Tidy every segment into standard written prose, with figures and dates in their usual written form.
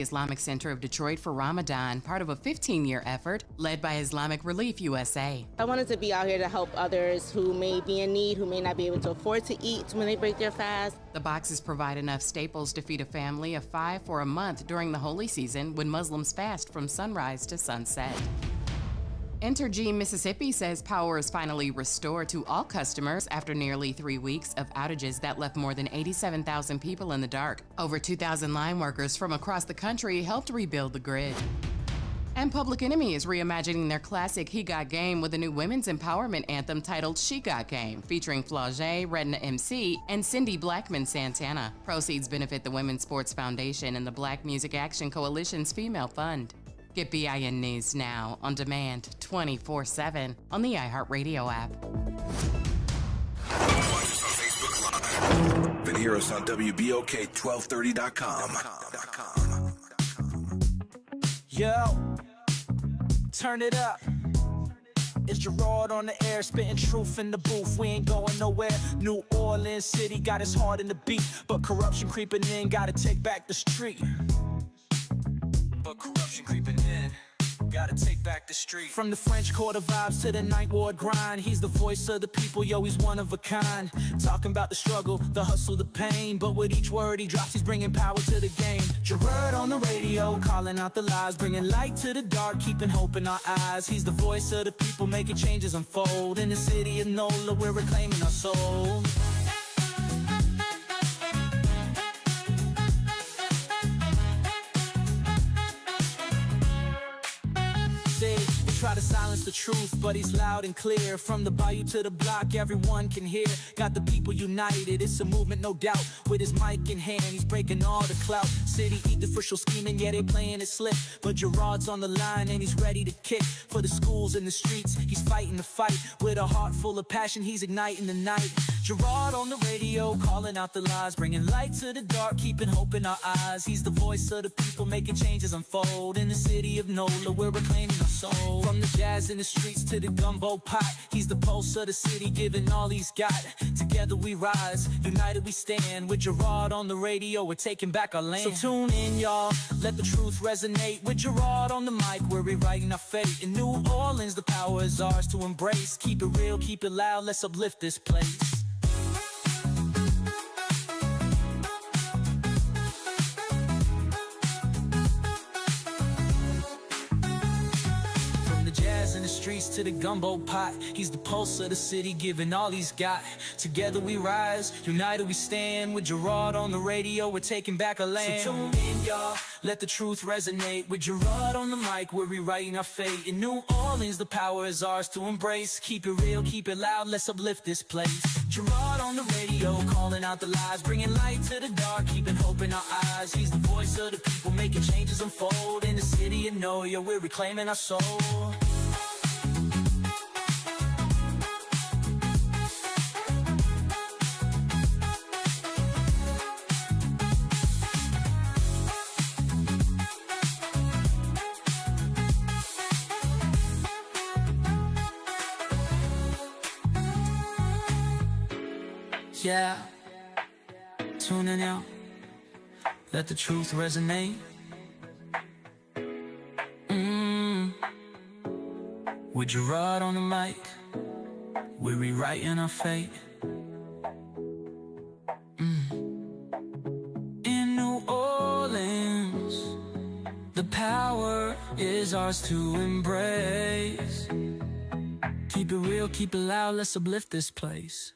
Islamic Center of Detroit for Ramadan, part of a 15-year effort led by Islamic Relief USA. I wanted to be out here to help others who may be in need, who may not be able to afford to eat when they break their fast. The boxes provide enough staples to feed a family of 5 for a month during the holy season when Muslims fast from sunrise to sunset. Entergy Mississippi says power is finally restored to all customers after nearly 3 weeks of outages that left more than 87,000 people in the dark. Over 2,000 line workers from across the country helped rebuild the grid. And Public Enemy is reimagining their classic He Got Game with a new women's empowerment anthem titled She Got Game, featuring Flau'jae, Redna MC, and Cindy Blackman Santana. Proceeds benefit the Women's Sports Foundation and the Black Music Action Coalition's Female Fund. Get BIN News now, on demand, 24/7, on the iHeartRadio app. Watch us on Facebook Live. Then hear us on WBOK1230.com. Yo, turn it up. It's Gerod on the air, spitting truth in the booth. We ain't going nowhere. New Orleans City got us hard in the beat, but corruption creeping in, gotta take back the street. Gotta take back the street. From the French Quarter vibes to the Ninth Ward grind, he's the voice of the people, yo, he's one of a kind. Talking about the struggle, the hustle, the pain, but with each word he drops, he's bringing power to the game. Gerard on the radio, calling out the lies, bringing light to the dark, keeping hope in our eyes. He's the voice of the people, making changes unfold. In the city of NOLA, we're reclaiming our soul. Try to silence the truth, but he's loud and clear. From the bayou to the block, everyone can hear. Got the people united, it's a movement, no doubt. With his mic in hand, he's breaking all the clout. City eat the official scheming, yeah, they playing it slick. But Gerard's on the line and he's ready to kick. For the schools and the streets, he's fighting the fight. With a heart full of passion, he's igniting the night. Gerard on the radio, calling out the lies, bringing light to the dark, keeping hope in our eyes. He's the voice of the people, making changes unfold. In the city of NOLA, we're reclaiming our soul. From the jazz in the streets to the gumbo pot, he's the pulse of the city, giving all he's got. Together we rise, united we stand. With Gerard on the radio, we're taking back our land. So tune in, y'all, let the truth resonate. With Gerard on the mic, we're rewriting our fate. In New Orleans, the power is ours to embrace. Keep it real, keep it loud, let's uplift this place. In the streets to the gumbo pot, he's the pulse of the city, giving all he's got. Together we rise, united we stand. With Gerard on the radio, we're taking back our land. So tune in, y'all, let the truth resonate. With Gerard on the mic, we're rewriting our fate. In New Orleans, the power is ours to embrace. Keep it real, keep it loud, let's uplift this place. Gerard on the radio, calling out the lies, bringing light to the dark, keeping hope in our eyes. He's the voice of the people, making changes unfold. In the city of NOLA, we're reclaiming our soul. Yeah, tuning out, let the truth resonate. With Gerard on the mic, we're rewriting our fate. In New Orleans, the power is ours to embrace. Keep it real, keep it loud, let's uplift this place.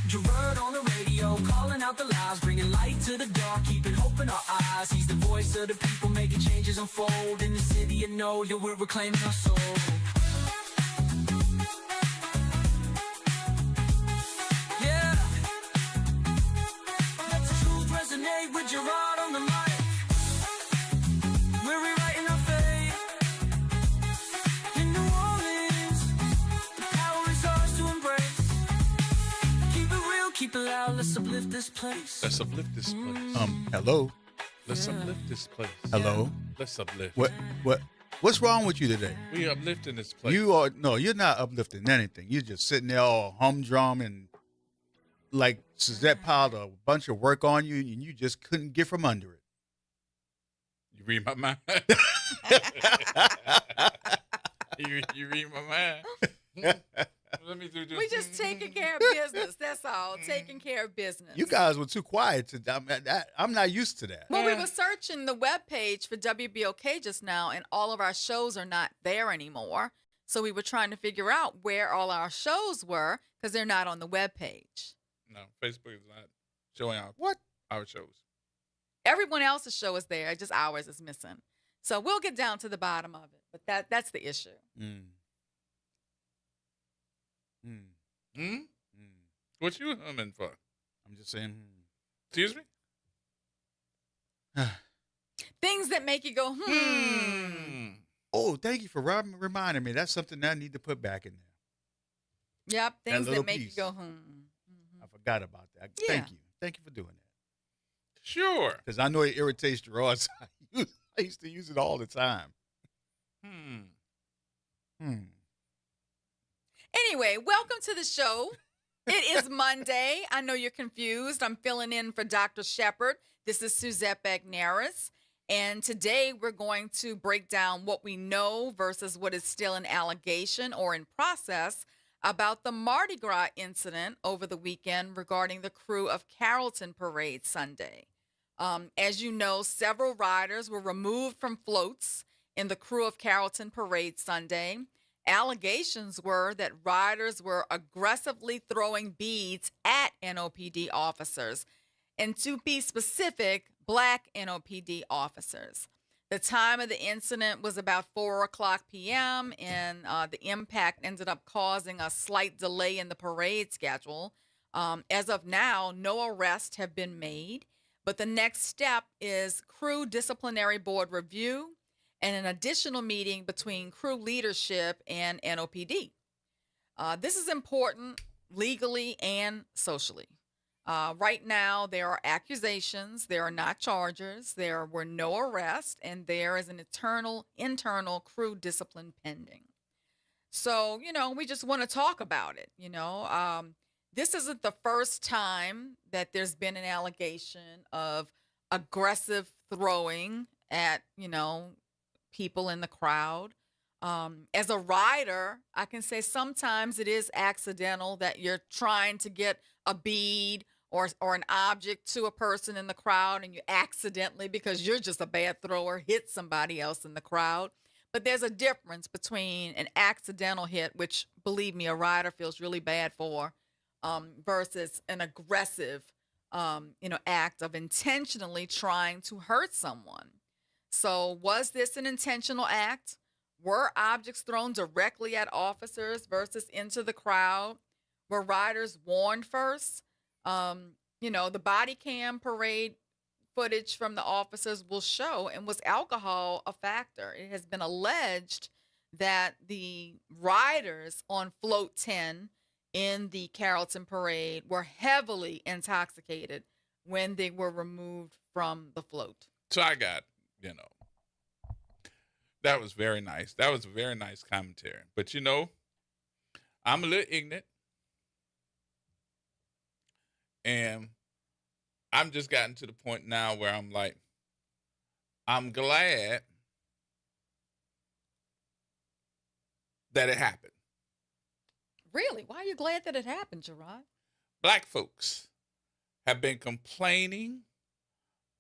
Gerard on the radio, calling out the lies, bringing light to the dark, keeping hope in our eyes. He's the voice of the people, making changes unfold. In the city of NOLA, we're reclaiming our soul. Yeah, let the truth resonate. With Gerard on the mic, we're rewriting our fate. In New Orleans, the power is ours to embrace. Keep it real, keep it loud, let's uplift this place. Let's uplift this place. Hello. Let's uplift this place. Hello. Let's uplift. What's wrong with you today? We uplifting this place. You're not uplifting anything. You're just sitting there all humdrum and like Suzette piled a bunch of work on you and you just couldn't get from under it. You read my mind. you read my mind. Let me do this. We just taking care of business. That's all. Taking care of business. You guys were too quiet. I'm not used to that. Well, we were searching the webpage for WBOK just now, and all of our shows are not there anymore. So we were trying to figure out where all our shows were because they're not on the webpage. No, Facebook is not showing our shows. Everyone else's show is there. Just ours is missing. So we'll get down to the bottom of it. But that's the issue. What you humming for? I'm just saying. Excuse me? Things that make you go, Oh, thank you for reminding me. That's something that I need to put back in there. Yep, things that little make piece. you go, I forgot about that. Yeah. Thank you. Thank you for doing that. Sure. Because I know it irritates Gerard. So I used to use it all the time. Anyway, welcome to the show. It is Monday. I know you're confused. I'm filling in for Dr. Shepard. This is Suzette Bagnaris. And today we're going to break down what we know versus what is still an allegation or in process about the Mardi Gras incident over the weekend regarding the crew of Carrollton Parade Sunday. As you know, several riders were removed from floats in the crew of Carrollton Parade Sunday. Allegations were that riders were aggressively throwing beads at NOPD officers, and to be specific, Black NOPD officers. The time of the incident was about 4:00 p.m., and the impact ended up causing a slight delay in the parade schedule. As of now, no arrests have been made, but the next step is crew disciplinary board review and an additional meeting between crew leadership and NOPD. This is important legally and socially. Right now, there are accusations, there are not charges, there were no arrests, and there is an internal crew discipline pending. So, we just want to talk about it. This isn't the first time that there's been an allegation of aggressive throwing at, people in the crowd. As a rider, I can say sometimes it is accidental that you're trying to get a bead or an object to a person in the crowd and you accidentally, because you're just a bad thrower, hit somebody else in the crowd. But there's a difference between an accidental hit, which, believe me, a rider feels really bad for, versus an aggressive, act of intentionally trying to hurt someone. So was this an intentional act? Were objects thrown directly at officers versus into the crowd? Were riders warned first? The body cam parade footage from the officers will show, and was alcohol a factor? It has been alleged that the riders on float 10 in the Carrollton parade were heavily intoxicated when they were removed from the float. So I got, that was very nice. That was a very nice commentary. But, I'm a little ignorant. And I'm just gotten to the point now where I'm like, I'm glad that it happened. Really? Why are you glad that it happened, Gerard? Black folks have been complaining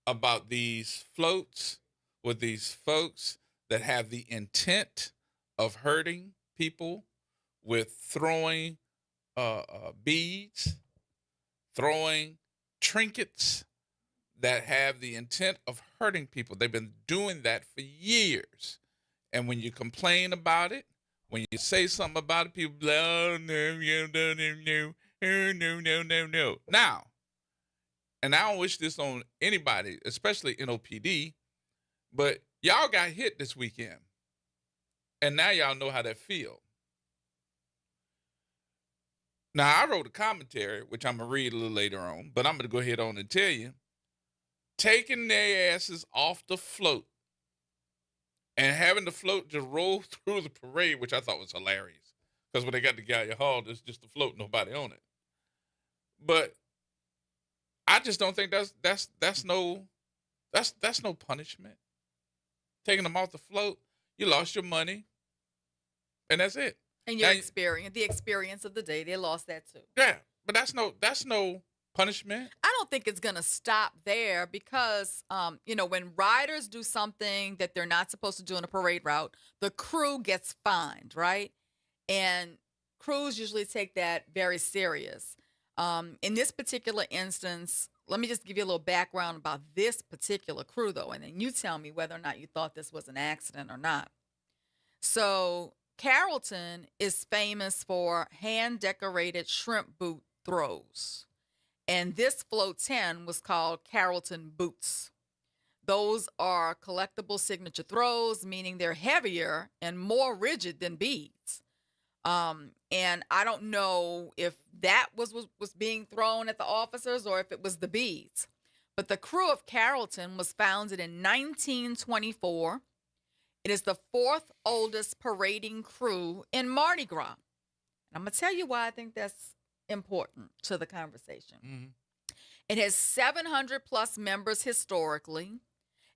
about these floats with these folks that have the intent of hurting people with throwing beads, throwing trinkets that have the intent of hurting people. They've been doing that for years. And when you complain about it, when you say something about it, people be like, oh, no. Now, and I don't wish this on anybody, especially NOPD, but y'all got hit this weekend. And now y'all know how that feel. Now, I wrote a commentary, which I'm going to read a little later on, but I'm going to go ahead on and tell you, taking their asses off the float and having the float just roll through the parade, which I thought was hilarious. Because when they got to Gallia Hall, there's just a float, nobody on it. But I just don't think that's no punishment. Taking them off the float, you lost your money, and that's it. And your Now, experience, the experience of the day, they lost that too. yeah, but that's no punishment. I don't think it's going to stop there because, when riders do something that they're not supposed to do on a parade route, the crew gets fined, right? And crews usually take that very serious. In this particular instance, let me just give you a little background about this particular crew, though, and then you tell me whether or not you thought this was an accident or not. So Carrollton is famous for hand-decorated shrimp boot throws. And this float 10 was called Carrollton Boots. Those are collectible signature throws, meaning they're heavier and more rigid than beads. And I don't know if that was being thrown at the officers or if it was the beads. But the crew of Carrollton was founded in 1924. It is the fourth oldest parading crew in Mardi Gras. And I'm going to tell you why I think that's important to the conversation. Mm-hmm. It has 700 plus members historically,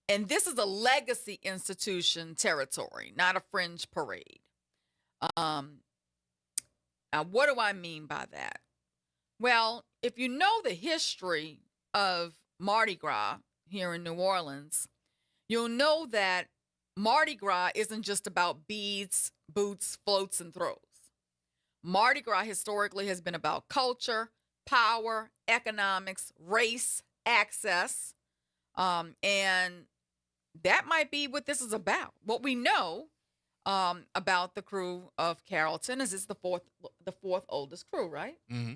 and this is a legacy institution territory, not a fringe parade. Now, what do I mean by that? Well, if you know the history of Mardi Gras here in New Orleans, you'll know that Mardi Gras isn't just about beads, boots, floats, and throws. Mardi Gras historically has been about culture, power, economics, race, access, and that might be what this is about. What we know about the crew of Carrollton is it's the fourth oldest crew, right? Mm-hmm.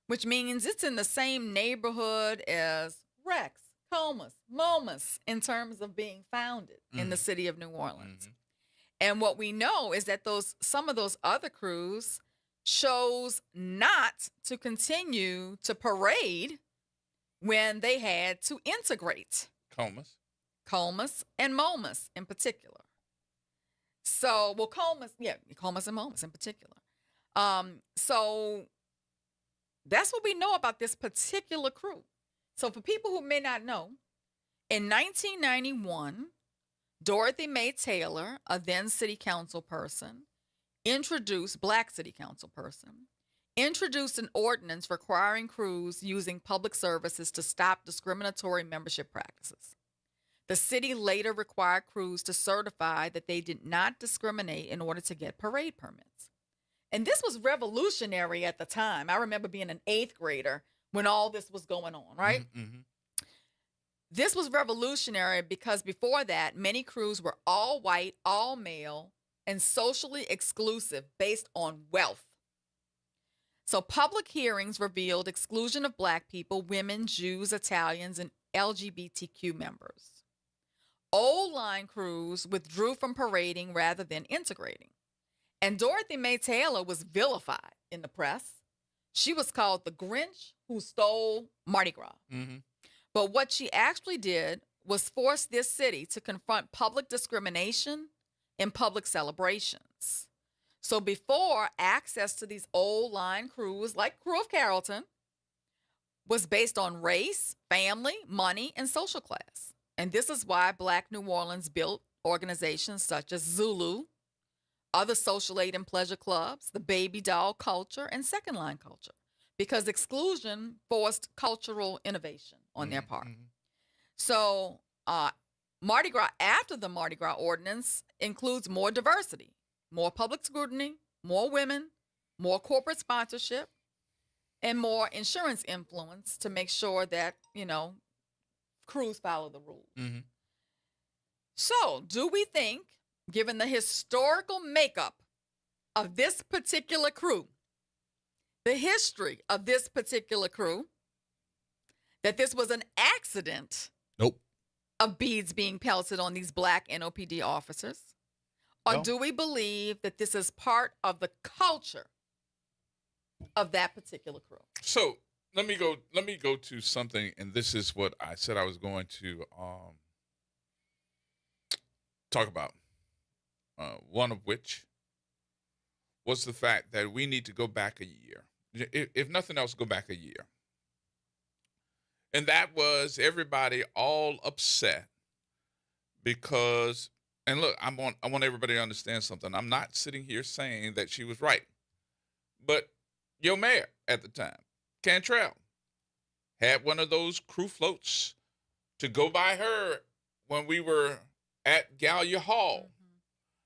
Which means it's in the same neighborhood as Rex, Comus, Momus in terms of being founded in the city of New Orleans. Mm-hmm. And what we know is that some of those other crews chose not to continue to parade when they had to integrate Comus and Momus in particular. So, Comus and Momus in particular. So that's what we know about this particular crew. So for people who may not know, in 1991, Dorothy Mae Taylor, a then city council person, black city council person, introduced an ordinance requiring crews using public services to stop discriminatory membership practices. The city later required crews to certify that they did not discriminate in order to get parade permits. And this was revolutionary at the time. I remember being an 8th grader when all this was going on, right? Mm-hmm. This was revolutionary because before that, many crews were all white, all male, and socially exclusive based on wealth. So public hearings revealed exclusion of black people, women, Jews, Italians, and LGBTQ members. Old line crews withdrew from parading rather than integrating. And Dorothy Mae Taylor was vilified in the press. She was called the Grinch who stole Mardi Gras. Mm-hmm. But what she actually did was force this city to confront public discrimination in public celebrations. So before, access to these old line crews, like Crew of Carrollton, was based on race, family, money, and social class. And this is why Black New Orleans built organizations such as Zulu, other social aid and pleasure clubs, the baby doll culture, and second line culture, because exclusion forced cultural innovation on their part. Mm-hmm. So Mardi Gras, after the Mardi Gras ordinance, includes more diversity, more public scrutiny, more women, more corporate sponsorship, and more insurance influence to make sure that, crews follow the rules. Mm-hmm. So, do we think, given the historical makeup of this particular crew, the history of this particular crew, that this was an accident Nope. of beads being pelted on these black NOPD officers? Or No. do we believe that this is part of the culture of that particular crew? So let me go to something, and this is what I said I was going to talk about. One of which was the fact that we need to go back a year. If nothing else, go back a year. And that was everybody all upset because, and look, I want everybody to understand something. I'm not sitting here saying that she was right, but your mayor at the time, Cantrell, had one of those crew floats to go by her when we were at Gallia Hall.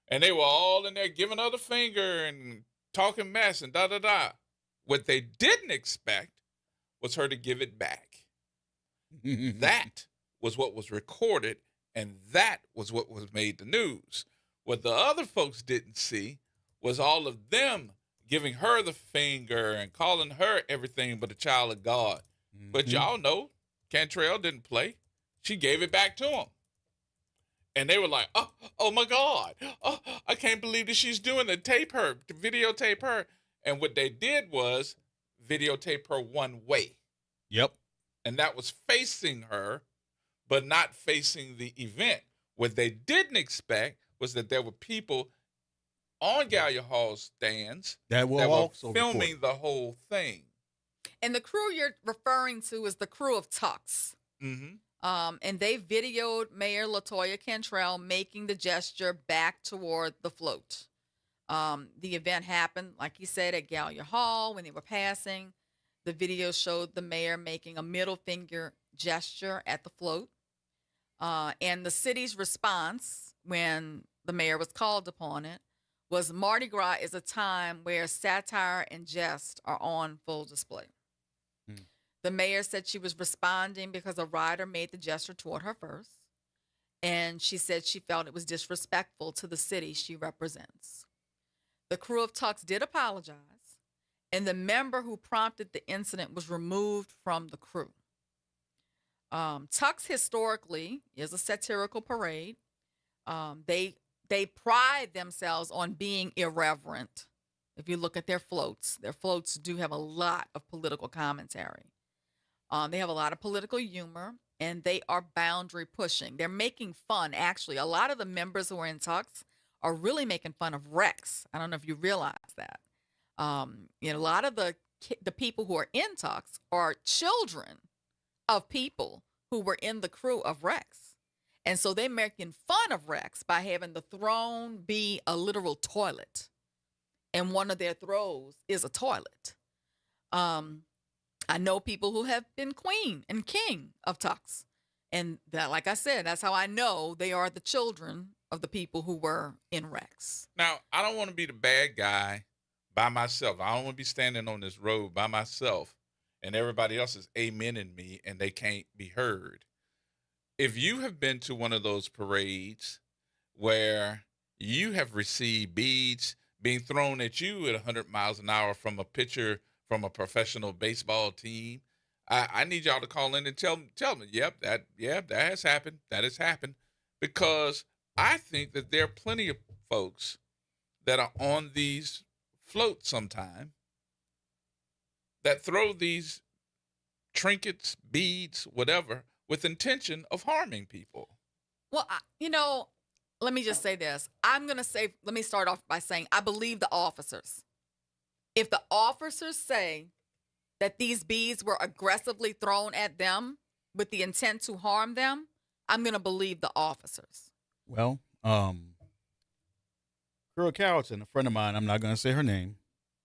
And they were all in there giving her the finger and talking mess and da-da-da. What they didn't expect was her to give it back. That was what was recorded, and that was what was made the news. What the other folks didn't see was all of them giving her the finger and calling her everything but a child of God. But y'all know Cantrell didn't play. She gave it back to him. And they were like, oh my God. Oh, I can't believe that she's doing it. Tape her, to videotape her. And what they did was videotape her one way. Yep. And that was facing her, but not facing the event. What they didn't expect was that there were people on Gallia Hall stands that were also filming recorded the whole thing. And the crew you're referring to is the crew of Tux. Mm-hmm. And they videoed Mayor LaToya Cantrell making the gesture back toward the float. The event happened, like he said, at Gallia Hall when they were passing. The video showed the mayor making a middle finger gesture at the float. And the city's response when the mayor was called upon it was Mardi Gras is a time where satire and jest are on full display. The mayor said she was responding because a rider made the gesture toward her first. And she said she felt it was disrespectful to the city she represents. The crew of Tux did apologize, and the member who prompted the incident was removed from the crew. Tux historically is a satirical parade. They pride themselves on being irreverent. If you look at their floats do have a lot of political commentary. They have a lot of political humor, and they are boundary pushing. They're making fun. Actually, a lot of the members who are in Tux are really making fun of Rex. I don't know if you realize that. A lot of the people who are in Tux are children of people who were in the crew of Rex. And so they're making fun of Rex by having the throne be a literal toilet. And one of their throws is a toilet. I know people who have been queen and king of Tux. And that, like I said, that's how I know they are the children of the people who were in Rex. Now, I don't want to be the bad guy by myself. I don't want to be standing on this road by myself and everybody else is amening me and they can't be heard. If you have been to one of those parades where you have received beads being thrown at you at 100 miles an hour from a pitcher from a professional baseball team, I need y'all to call in and tell me, that has happened. That has happened. Because I think that there are plenty of folks that are on these floats sometime that throw these trinkets, beads, whatever, with intention of harming people. Well, let me just say this. Let me start off by saying I believe the officers. If the officers say that these beads were aggressively thrown at them with the intent to harm them, I'm going to believe the officers. Well, Girl Carrollton, a friend of mine, I'm not going to say her name,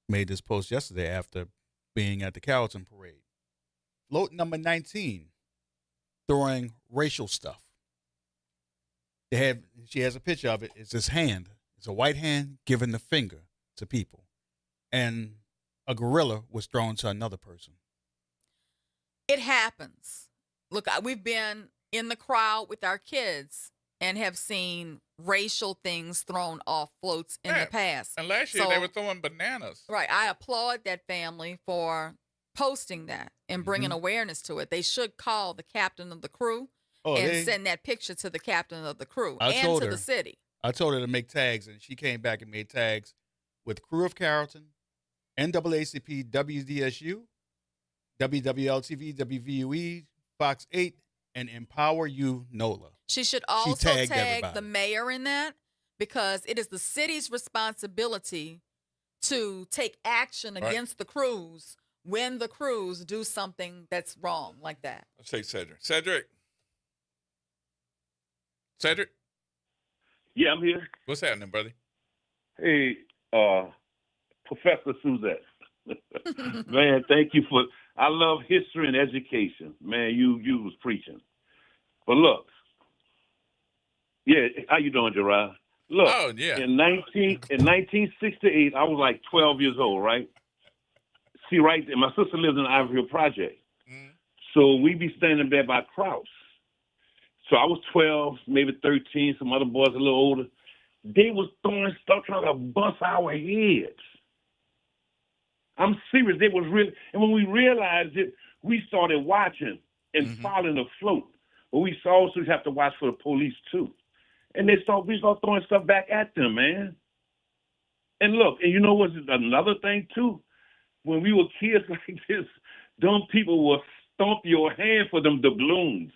made this post yesterday after being at the Carrollton parade. Float number 19, throwing racial stuff. She has a picture of it. It's this hand. It's a white hand giving the finger to people. And a gorilla was thrown to another person. It happens. Look, we've been in the crowd with our kids and have seen racial things thrown off floats in the past. And last year they were throwing bananas. Right. I applaud that family for posting that and bringing awareness to it. They should call the captain of the crew and send that picture to the captain of the crew and to the city. I told her to make tags, and she came back and made tags with Crew of Carrollton, NAACP, WDSU, WWLTV, WVUE, Fox 8, and Empower You NOLA. She should also tag the mayor in that, because it is the city's responsibility to take action against the crews when the crews do something that's wrong like that? Let's take Cedric. Cedric, Yeah, I'm here. what's happening, brother? Hey, Professor Suzette. Man, thank you for. I love history and education. Man, you was preaching. But look, yeah, how you doing, Gerard? Look, Oh, yeah. in 1968, I was like 12 years old, right? See, right there, my sister lives in the Ivory Hill Project. Mhm. So we be standing there by Kraus. So I was 12, maybe 13, some other boys a little older. They was throwing stuff trying to bust our heads. I'm serious. They was really, and when we realized it, we started watching and following the float. But we also have to watch for the police too. And we start throwing stuff back at them, man. And look, and you know what's another thing too? When we were kids like this, dumb people will stomp your hand for them doubloons.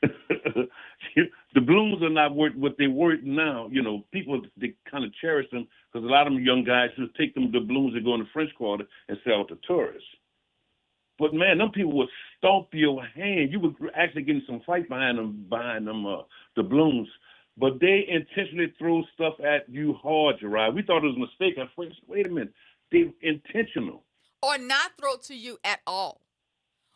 The balloons are not worth what they're worth now. You know, people, they kind of cherish them because a lot of them young guys just take them doubloons and go in the French Quarter and sell it to tourists. But man, them people would stomp your hand. You were actually getting some fight behind them doubloons. But they intentionally throw stuff at you hard, Gerard. We thought it was a mistake at first. Wait a minute. They intentional. Or not throw to you at all.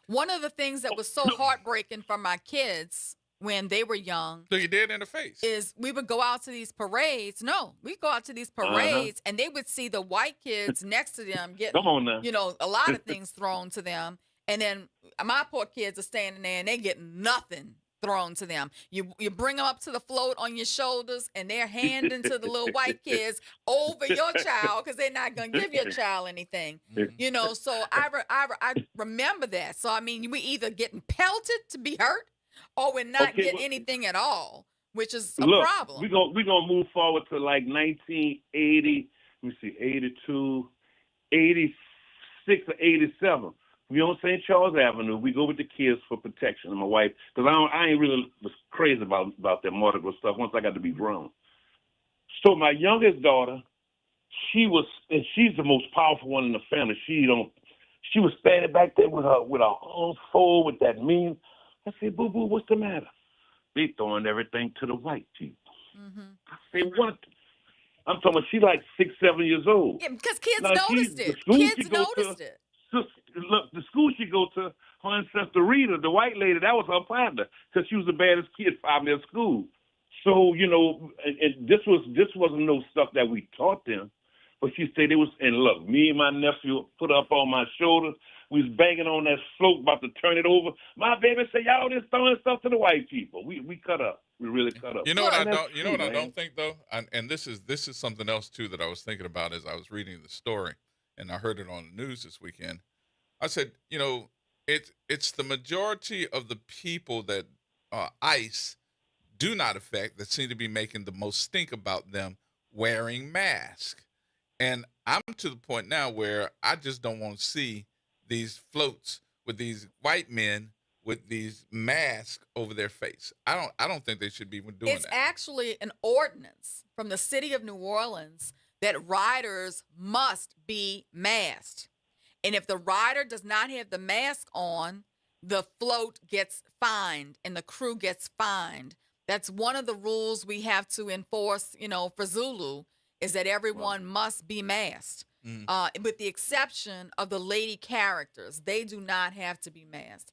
One of the things that was so heartbreaking for my kids when they were young So you dead in the face. is we would go out to these parades. No, we'd go out to these parades and they would see the white kids next to them getting, Come on now. you know, a lot of things thrown to them. And then my poor kids are standing there and they get nothing thrown to them. You bring them up to the float on your shoulders and they're handing to the little white kids over your child because they're not going to give your child anything. You know, so I remember that. So, I mean, we either getting pelted to be hurt or we're not getting anything at all, which is a problem. We're gonna move forward to like 1980, let me see, 82, 86 or 87. We on St. Charles Avenue. We go with the kids for protection. And my wife, because I ain't really was crazy about that Mardi Gras stuff once I got to be grown. So my youngest daughter, she's the most powerful one in the family. She was standing back there with her arms full with that mean. I said, boo boo, what's the matter? They throwing everything to the white people. I said, what? I'm talking about she like 6, 7 years old. Yeah, because kids Now, noticed it. Kids noticed it. Look, the school she go to, her ancestor Rita, the white lady, that was her partner because she was the baddest kid probably at school. So, you know, and this wasn't no stuff that we taught them. But she said it was, and look, me and my nephew put up on my shoulder. We was banging on that float, about to turn it over. My baby said, y'all just throwing stuff to the white people. We cut up. We really cut up. You know what I don't. You know what man. I don't think though, and this is something else too that I was thinking about as I was reading the story, and I heard it on the news this weekend. I said, you know, it's the majority of the people that ICE do not affect that seem to be making the most stink about them wearing masks. And I'm to the point now where I just don't want to see these floats with these white men with these masks over their face. I don't think they should be doing It's that. actually an ordinance from the city of New Orleans that riders must be masked. And if the rider does not have the mask on, the float gets fined and the crew gets fined. That's one of the rules we have to enforce, you know, for Zulu, is that everyone must be masked. With the exception of the lady characters. They do not have to be masked.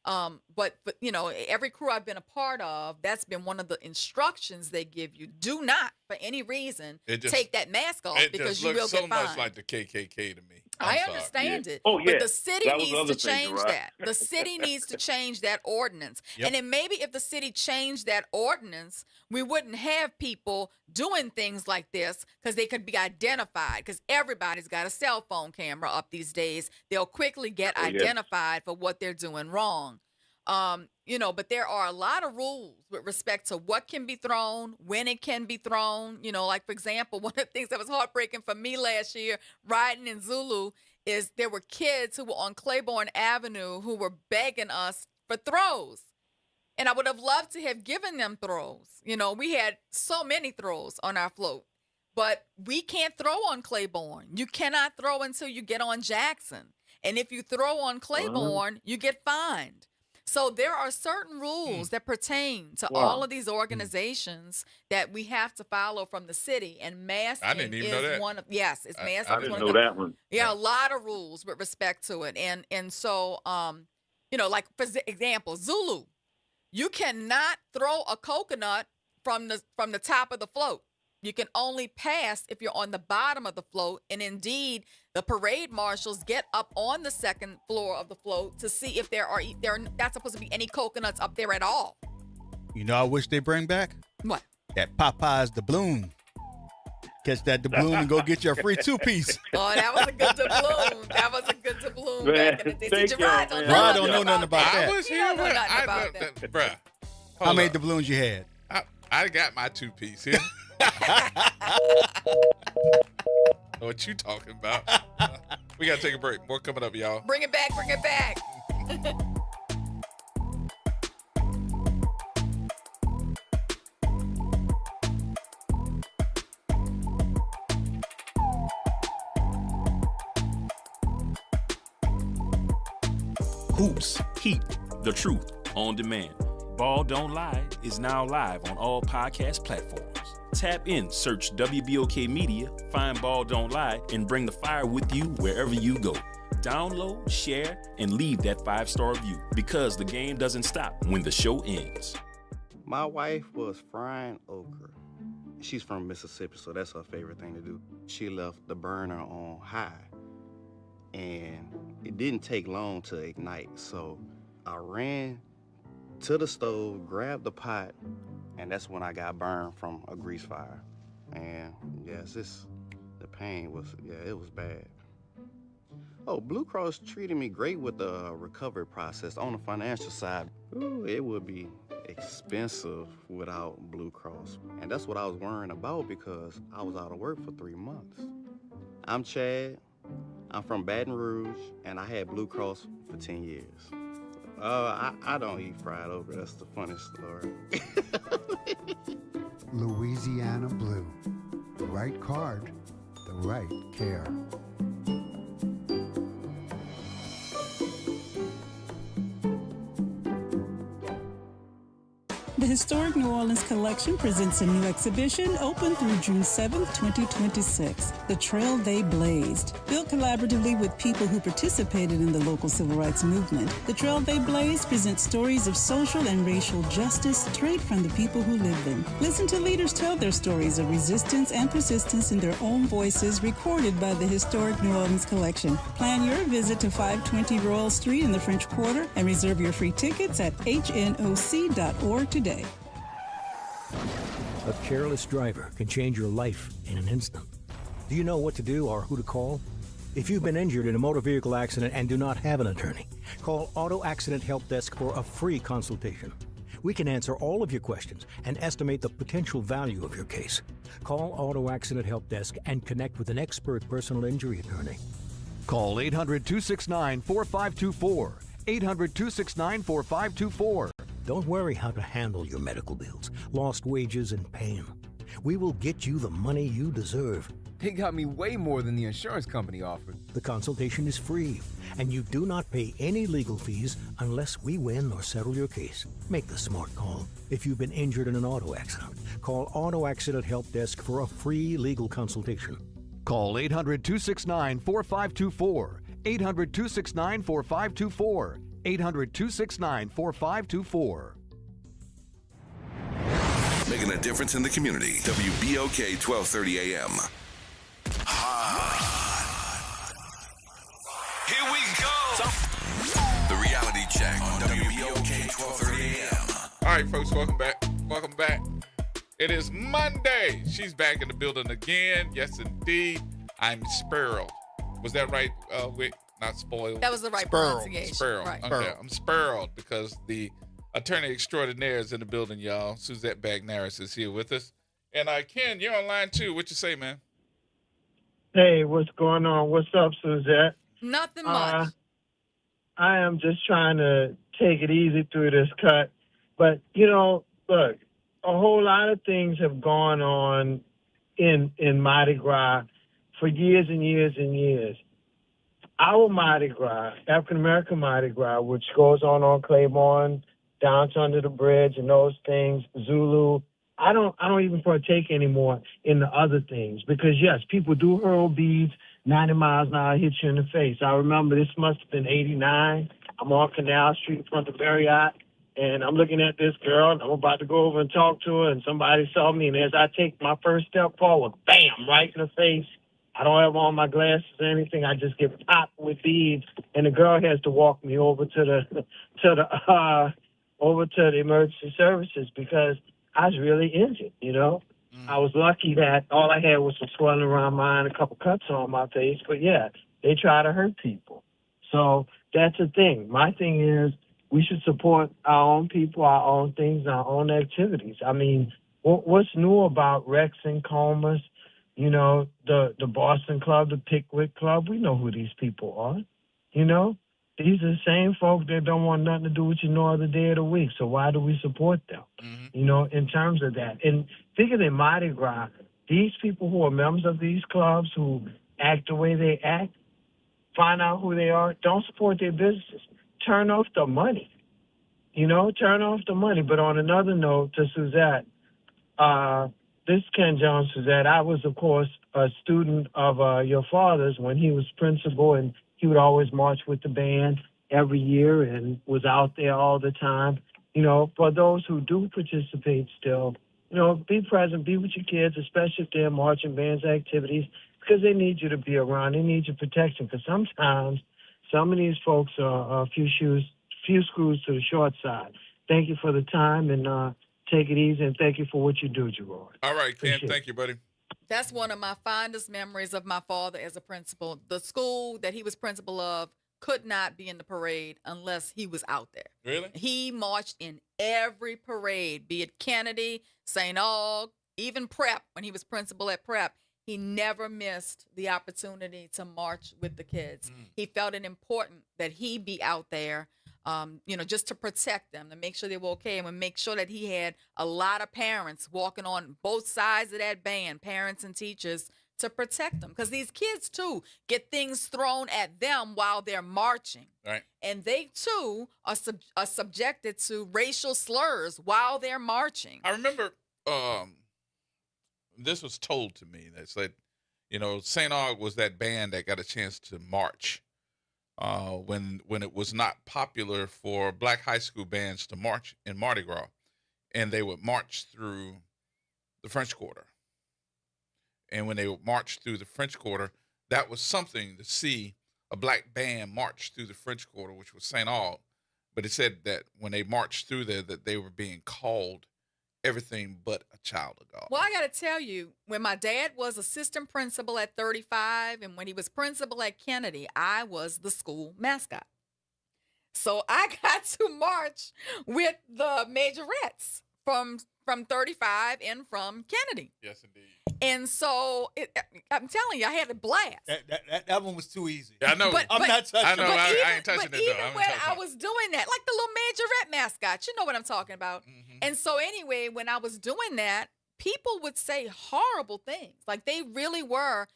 But you know, every crew I've been a part of, that's been one of the instructions they give you. Do not, for any reason, take that mask off because you will so get fined. much like the KKK to me. I understand it. Oh, yeah. But the city That was needs other to things, change right? that. The city needs to change that ordinance. And then maybe if the city changed that ordinance, we wouldn't have people doing things like this because they could be identified, because everybody's got a cell phone camera up these days. They'll quickly get identified for what they're doing wrong. You know, but there are a lot of rules with respect to what can be thrown, when it can be thrown. You know, like, for example, one of the things that was heartbreaking for me last year riding in Zulu is there were kids who were on Claiborne Avenue who were begging us for throws. And I would have loved to have given them throws. You know, we had so many throws on our float, but we can't throw on Claiborne. You cannot throw until you get on Jackson. And if you throw on Claiborne, you get fined. So there are certain rules that pertain to all of these organizations that we have to follow from the city, and masking I didn't even know is that. one of it's masking. I is didn't one know of the, that one. Yeah, a lot of rules with respect to it, and so like for example, Zulu, you cannot throw a coconut from the top of the float. You can only pass if you're on the bottom of the float. And indeed, the parade marshals get up on the second floor of the float to see if there are not supposed to be any coconuts up there at all. You know, I wish they bring back What? that Popeye's doubloon. Catch that doubloon and go get your free 2-piece. Oh, that was a good doubloon. That was a good doubloon Man, back in the day. thank See, y'all, Gerard don't man. know Rod nothing don't know nothing about that. I was He here don't know when nothing about that. bruh. How hold many up. doubloons you had? I got my 2-piece here. What you talking about? We gotta take a break. More coming up, y'all. Bring it back, bring it back. Hoops, Heat, The Truth, On Demand. Ball Don't Lie is now live on all podcast platforms. Tap in, search WBOK Media, find Ball Don't Lie, and bring the fire with you wherever you go. Download, share, and leave that 5-star review, because the game doesn't stop when the show ends. My wife was frying okra. She's from Mississippi, so that's her favorite thing to do. She left the burner on high, and it didn't take long to ignite. So I ran to the stove, grabbed the pot, and that's when I got burned from a grease fire. And yes, the pain was, it was bad. Oh, Blue Cross treated me great with the recovery process. On the financial side, it would be expensive without Blue Cross. And that's what I was worrying about, because I was out of work for 3 months. I'm Chad. I'm from Baton Rouge, and I had Blue Cross for 10 years. I don't eat fried okra. That's the funny story. Louisiana Blue. The right card, the right care. The Historic New Orleans Collection presents a new exhibition open through June 7th, 2026. The Trail They Blazed. Built collaboratively with people who participated in the local civil rights movement, The Trail They Blazed presents stories of social and racial justice straight from the people who lived them. Listen to leaders tell their stories of resistance and persistence in their own voices, recorded by the Historic New Orleans Collection. Plan your visit to 520 Royal Street in the French Quarter and reserve your free tickets at hnoc.org today. A careless driver can change your life in an instant. Do you know what to do or who to call? If you've been injured in a motor vehicle accident and do not have an attorney, call Auto Accident Help Desk for a free consultation. We can answer all of your questions and estimate the potential value of your case. Call Auto Accident Help Desk and connect with an expert personal injury attorney. Call 800-269-4524. 800-269-4524. Don't worry how to handle your medical bills, lost wages, and pain. We will get you the money you deserve. They got me way more than the insurance company offered. The consultation is free, and you do not pay any legal fees unless we win or settle your case. Make the smart call. If you've been injured in an auto accident, call Auto Accident Help Desk for a free legal consultation. Call 800-269-4524. 800-269-4524. 800-269-4524. Making a difference in the community. WBOK 1230 AM. Here we go. The reality check on WBOK 1230 AM. All right, folks, welcome back. Welcome back. It is Monday. She's back in the building again. Yes, indeed. I'm spiraled. Was that right, Wick? Not spoiled. That was the right pronunciation. Spiraled. Right. Okay, I'm spiraled because the attorney extraordinaire is in the building, y'all. Suzette Bagnaris is here with us. And Ken, you're online too. What you say, man? Hey, what's going on? What's up, Suzette? Nothing much. I am just trying to take it easy through this cut. But, look, a whole lot of things have gone on in Mardi Gras for years and years and years. our Mardi Gras, African American Mardi Gras, which goes on Claiborne, down to under the bridge and those things, Zulu. I don't even partake anymore in the other things because yes, people do hurl beads 90 miles an hour, hit you in the face. I remember this must have been 89. I'm on Canal Street in front of Marriott, and I'm looking at this girl, and I'm about to go over and talk to her, and somebody saw me, and as I take my first step forward, bam, right in the face. I don't have on my glasses or anything. I just get popped with beads, and the girl has to walk me over to the emergency services because I was really injured, you know. I was lucky that all I had was some swelling around my eye and a couple cuts on my face. But, yeah, they try to hurt people. So that's the thing. My thing is we should support our own people, our own things, our own activities. I mean, what's new about Rex and Comas, you know, the Boston Club, the Pickwick Club? We know who these people are, you know. These are the same folk that don't want nothing to do with you no other day of the week. So why do we support them? You know, in terms of that. And thinking in Mardi Gras, these people who are members of these clubs who act the way they act, find out who they are, don't support their businesses. Turn off the money. You know, turn off the money. But on another note, to Suzette, this is Ken Jones, Suzette. I was, of course, a student of your father's when he was principal, and he would always march with the band every year and was out there all the time. You know, for those who do participate still, you know, be present, be with your kids, especially if they're marching bands activities, because they need you to be around. They need your protection, because sometimes some of these folks are a few screws to the short side. Thank you for the time, and take it easy, and thank you for what you do, Gerard. All right, Ken, Appreciate thank you, buddy. That's one of my fondest memories of my father as a principal. The school that he was principal of could not be in the parade unless he was out there. Really? He marched in every parade, be it Kennedy, St. Aug, even Prep, when he was principal at Prep. He never missed the opportunity to march with the kids. He felt it important that he be out there, you know, just to protect them, to make sure they were okay, and make sure that he had a lot of parents walking on both sides of that band, parents and teachers, to protect them. Because these kids, too, get things thrown at them while they're marching. Right. And they, too, are subjected to racial slurs while they're marching. I remember this was told to me. That said, you know, St. Aug was that band that got a chance to march when it was not popular for black high school bands to march in Mardi Gras. And they would march through the French Quarter. And when they would march through the French Quarter, that was something to see a black band march through the French Quarter, which was St. Aug. But it said that when they marched through there, that they were being called everything but a child of God. Well, I got to tell you, when my dad was assistant principal at 35 and when he was principal at Kennedy, I was the school mascot. So I got to march with the majorettes from 35 and from Kennedy. Yes, indeed. And so I'm telling you, I had a blast. That one was too easy. Yeah, I know. I'm not touching I know. it. I ain't touching it, though. Even when I was doing that, like the little majorette mascot, you know what I'm talking about. And so anyway, when I was doing that, people would say horrible things. Like they really were,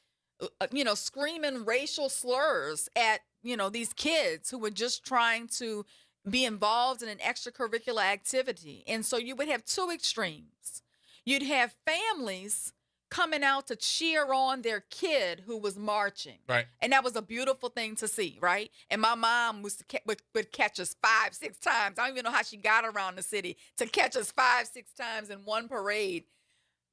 you know, screaming racial slurs at, you know, these kids who were just trying to be involved in an extracurricular activity. And so you would have two extremes. You'd have families coming out to cheer on their kid who was marching. Right. And that was a beautiful thing to see, right? And my mom would catch us 5-6 times. I don't even know how she got around the city to catch us 5-6 times in one parade.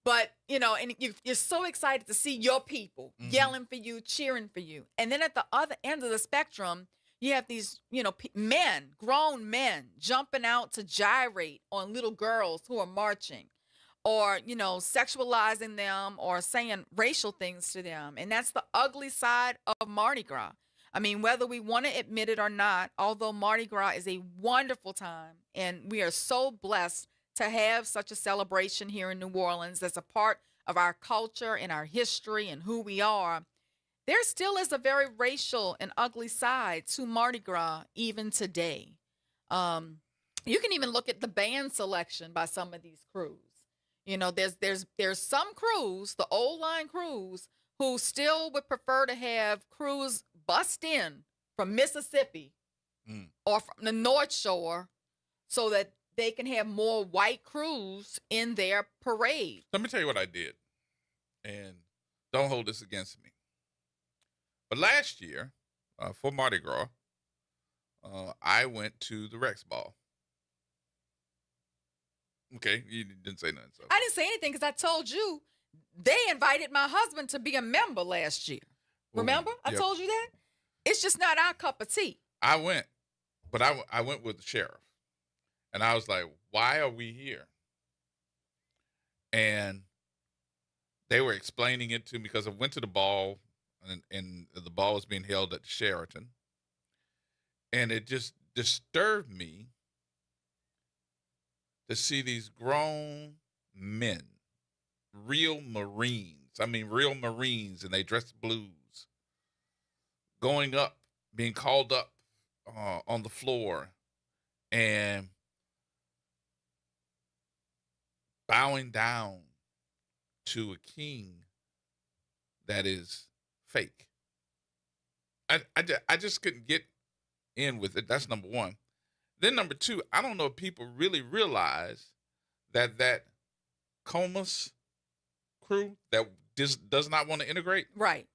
But, you know, and you're so excited to see your people yelling for you, cheering for you. And then at the other end of the spectrum, you have these, you know, men, grown men, jumping out to gyrate on little girls who are marching, or, you know, sexualizing them or saying racial things to them. And that's the ugly side of Mardi Gras. I mean, whether we want to admit it or not, although Mardi Gras is a wonderful time, and we are so blessed to have such a celebration here in New Orleans that's a part of our culture and our history and who we are, there still is a very racial and ugly side to Mardi Gras even today. You can even look at the band selection by some of these crews. You know, there's some crews, the old line crews, who still would prefer to have crews bust in from Mississippi or from the North Shore so that they can have more white crews in their parade. Let me tell you what I did, and don't hold this against me. But last year, for Mardi Gras, I went to the Rex Ball. Okay, you didn't say nothing. So. I didn't say anything because I told you they invited my husband to be a member last year. Remember? I told you that? It's just not our cup of tea. I went, but I went with the sheriff. And I was like, why are we here? And they were explaining it to me because I went to the ball, and the ball was being held at the Sheraton. And it just disturbed me to see these grown men, real Marines, and they dress blues, going up, being called up on the floor, and bowing down to a king that is fake. I just couldn't get in with it. That's number one. Then number two, I don't know if people really realize that Comus crew that does not want to integrate. Right.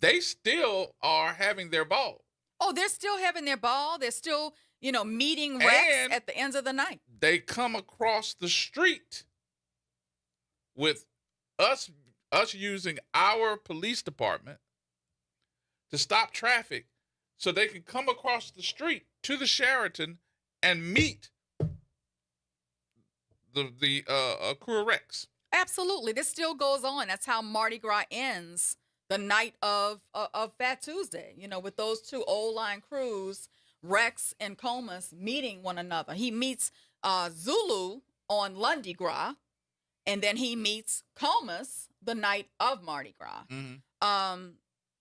They still are having their ball. Oh, they're still having their ball. They're still, meeting Rex at the ends of the night. They come across the street with us using our police department to stop traffic so they can come across the street to the Sheraton and meet the crew of Rex. Absolutely. This still goes on. That's how Mardi Gras ends the night of Fat Tuesday, with those two old line crews, Rex and Comus, meeting one another. He meets Zulu on Lundi Gras, and then he meets Comus the night of Mardi Gras. Mm-hmm.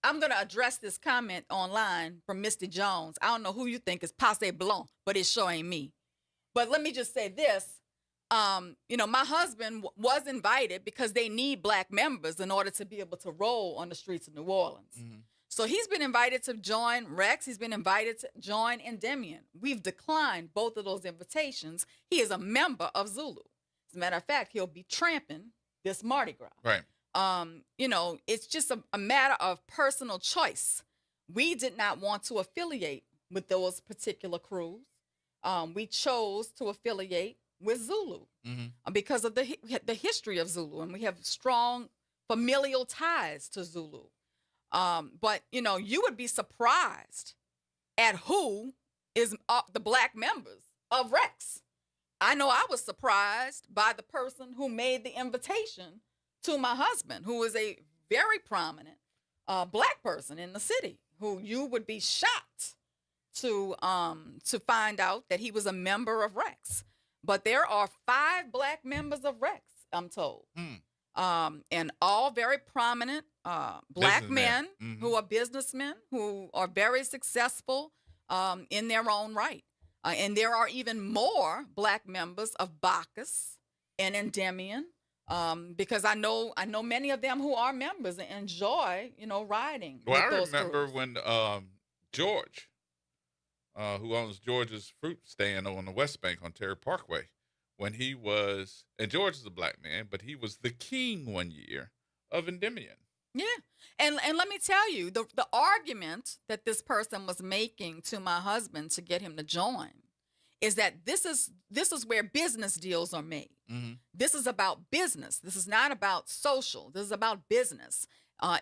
I'm going to address this comment online from Mr. Jones. I don't know who you think is passe blanc, but it sure ain't me. But let me just say this. My husband was invited because they need black members in order to be able to roll on the streets of New Orleans. Mm-hmm. So he's been invited to join Rex. He's been invited to join Endymion. We've declined both of those invitations. He is a member of Zulu. As a matter of fact, he'll be tramping this Mardi Gras. Right. It's just a matter of personal choice. We did not want to affiliate with those particular crews. We chose to affiliate with Zulu because of the history of Zulu, and we have strong familial ties to Zulu. But you would be surprised at who is the black members of Rex. I know I was surprised by the person who made the invitation to my husband, who is a very prominent black person in the city, who you would be shocked to find out that he was a member of Rex. But there are 5 black members of Rex, I'm told, and all very prominent black men who are businessmen, who are very successful in their own right. And there are even more black members of Bacchus and Endymion, because I know many of them who are members and enjoy, riding. Well, with I those remember crews. when George, who owns George's fruit stand on the West Bank on Terry Parkway, when he was, and George is a black man, but he was the king one year of Endymion. Yeah. And let me tell you, the argument that this person was making to my husband to get him to join is that this is where business deals are made. Mm-hmm. This is about business. This is not about social. This is about business.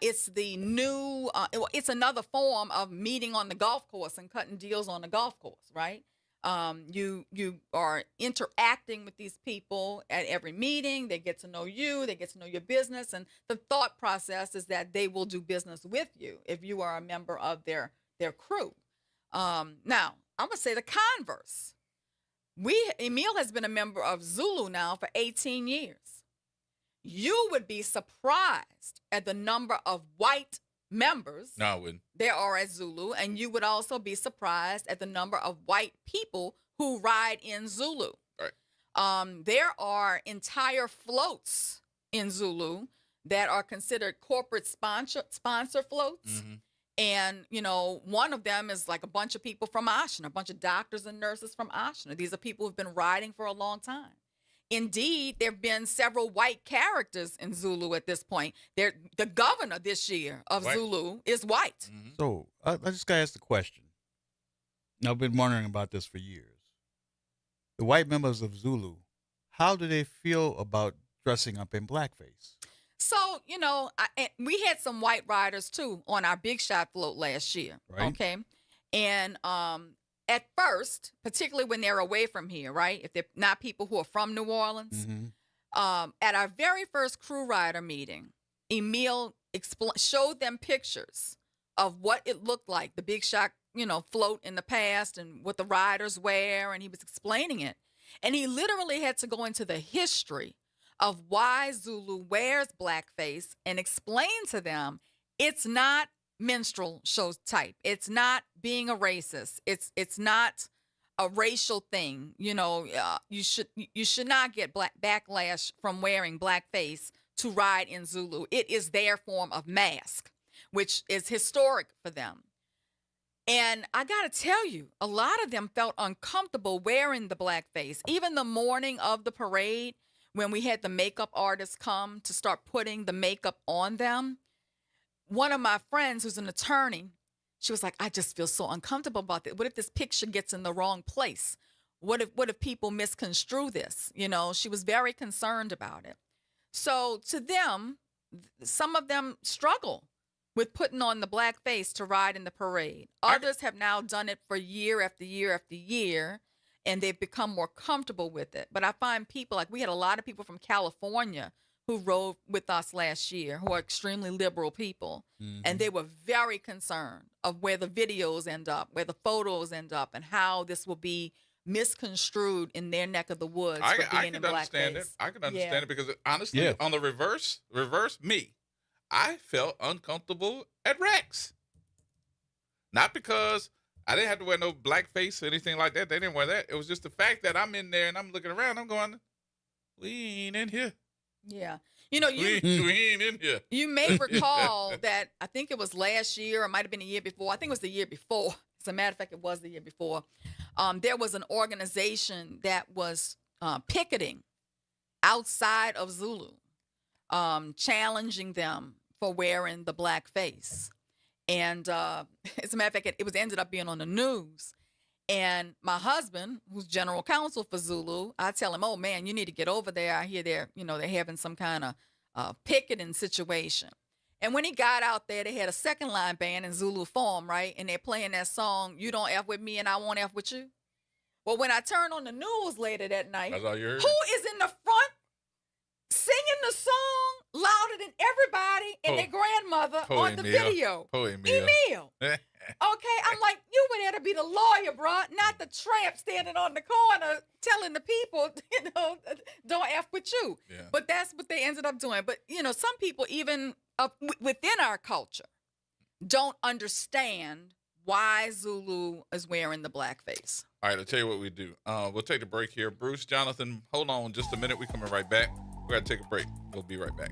It's the new, it's another form of meeting on the golf course and cutting deals on the golf course, right? You are interacting with these people at every meeting. They get to know you. They get to know your business. And the thought process is that they will do business with you if you are a member of their crew. Now, I'm going to say the converse. Emil has been a member of Zulu now for 18 years. You would be surprised at the number of white members No, I wouldn't. there are at Zulu, and you would also be surprised at the number of white people who ride in Zulu. Right. There are entire floats in Zulu that are considered corporate sponsor floats, And, one of them is like a bunch of people from Oshner, a bunch of doctors and nurses from Oshner. These are people who've been riding for a long time. Indeed, there have been several white characters in Zulu at this point. The governor this year of White. Zulu is white. Mm-hmm. So I just got to ask the question. I've been wondering about this for years. The white members of Zulu, how do they feel about dressing up in blackface? So, we had some white riders too on our Big Shot float last year. Right. Okay. And at first, particularly when they're away from here, right? If they're not people who are from New Orleans, at our very first crew rider meeting, Emil showed them pictures of what it looked like, the Big Shot, float in the past and what the riders wear. And he was explaining it. And he literally had to go into the history of why Zulu wears blackface and explain to them it's not minstrel show type. It's not being a racist. It's not a racial thing. You should not get backlash from wearing blackface to ride in Zulu. It is their form of mask, which is historic for them. And I got to tell you, a lot of them felt uncomfortable wearing the blackface. Even the morning of the parade, when we had the makeup artists come to start putting the makeup on them, one of my friends who's an attorney, she was like, I just feel so uncomfortable about this. What if this picture gets in the wrong place? What if people misconstrue this? She was very concerned about it. So to them, some of them struggle with putting on the blackface to ride in the parade. Others have now done it for year after year after year, and they've become more comfortable with it. But I find people, like we had a lot of people from California who rode with us last year, who are extremely liberal people, and they were very concerned of where the videos end up, where the photos end up, and how this will be misconstrued in their neck of the woods for being in blackface. Understand it. I can understand it because honestly, on the reverse me, I felt uncomfortable at Rex. Not because I didn't have to wear no blackface or anything like that. They didn't wear that. It was just the fact that I'm in there and I'm looking around. I'm going, we ain't in here. Yeah. We ain't in here. You may recall that I think it was last year or it might have been the year before. I think it was the year before. As a matter of fact, it was the year before. There was an organization that was picketing outside of Zulu, challenging them for wearing the blackface. And as a matter of fact, it ended up being on the news. And my husband, who's general counsel for Zulu, I tell him, oh, man, you need to get over there. I hear they're having some kind of picketing situation. And when he got out there, they had a second line band in Zulu form, right? And they're playing that song, You Don't F With Me and I Won't F With You. Well, when I turned on the news later that night, That's all you heard? who is in the front singing the song louder than everybody and their grandmother on the video? Emil. Okay, I'm like, you would have to be the lawyer, bro, not the tramp standing on the corner telling the people, don't F with you. Yeah. But that's what they ended up doing. But, some people even within our culture don't understand why Zulu is wearing the blackface. All right, I'll tell you what we do. We'll take the break here. Bruce, Jonathan, hold on just a minute. We're coming right back. We got to take a break. We'll be right back.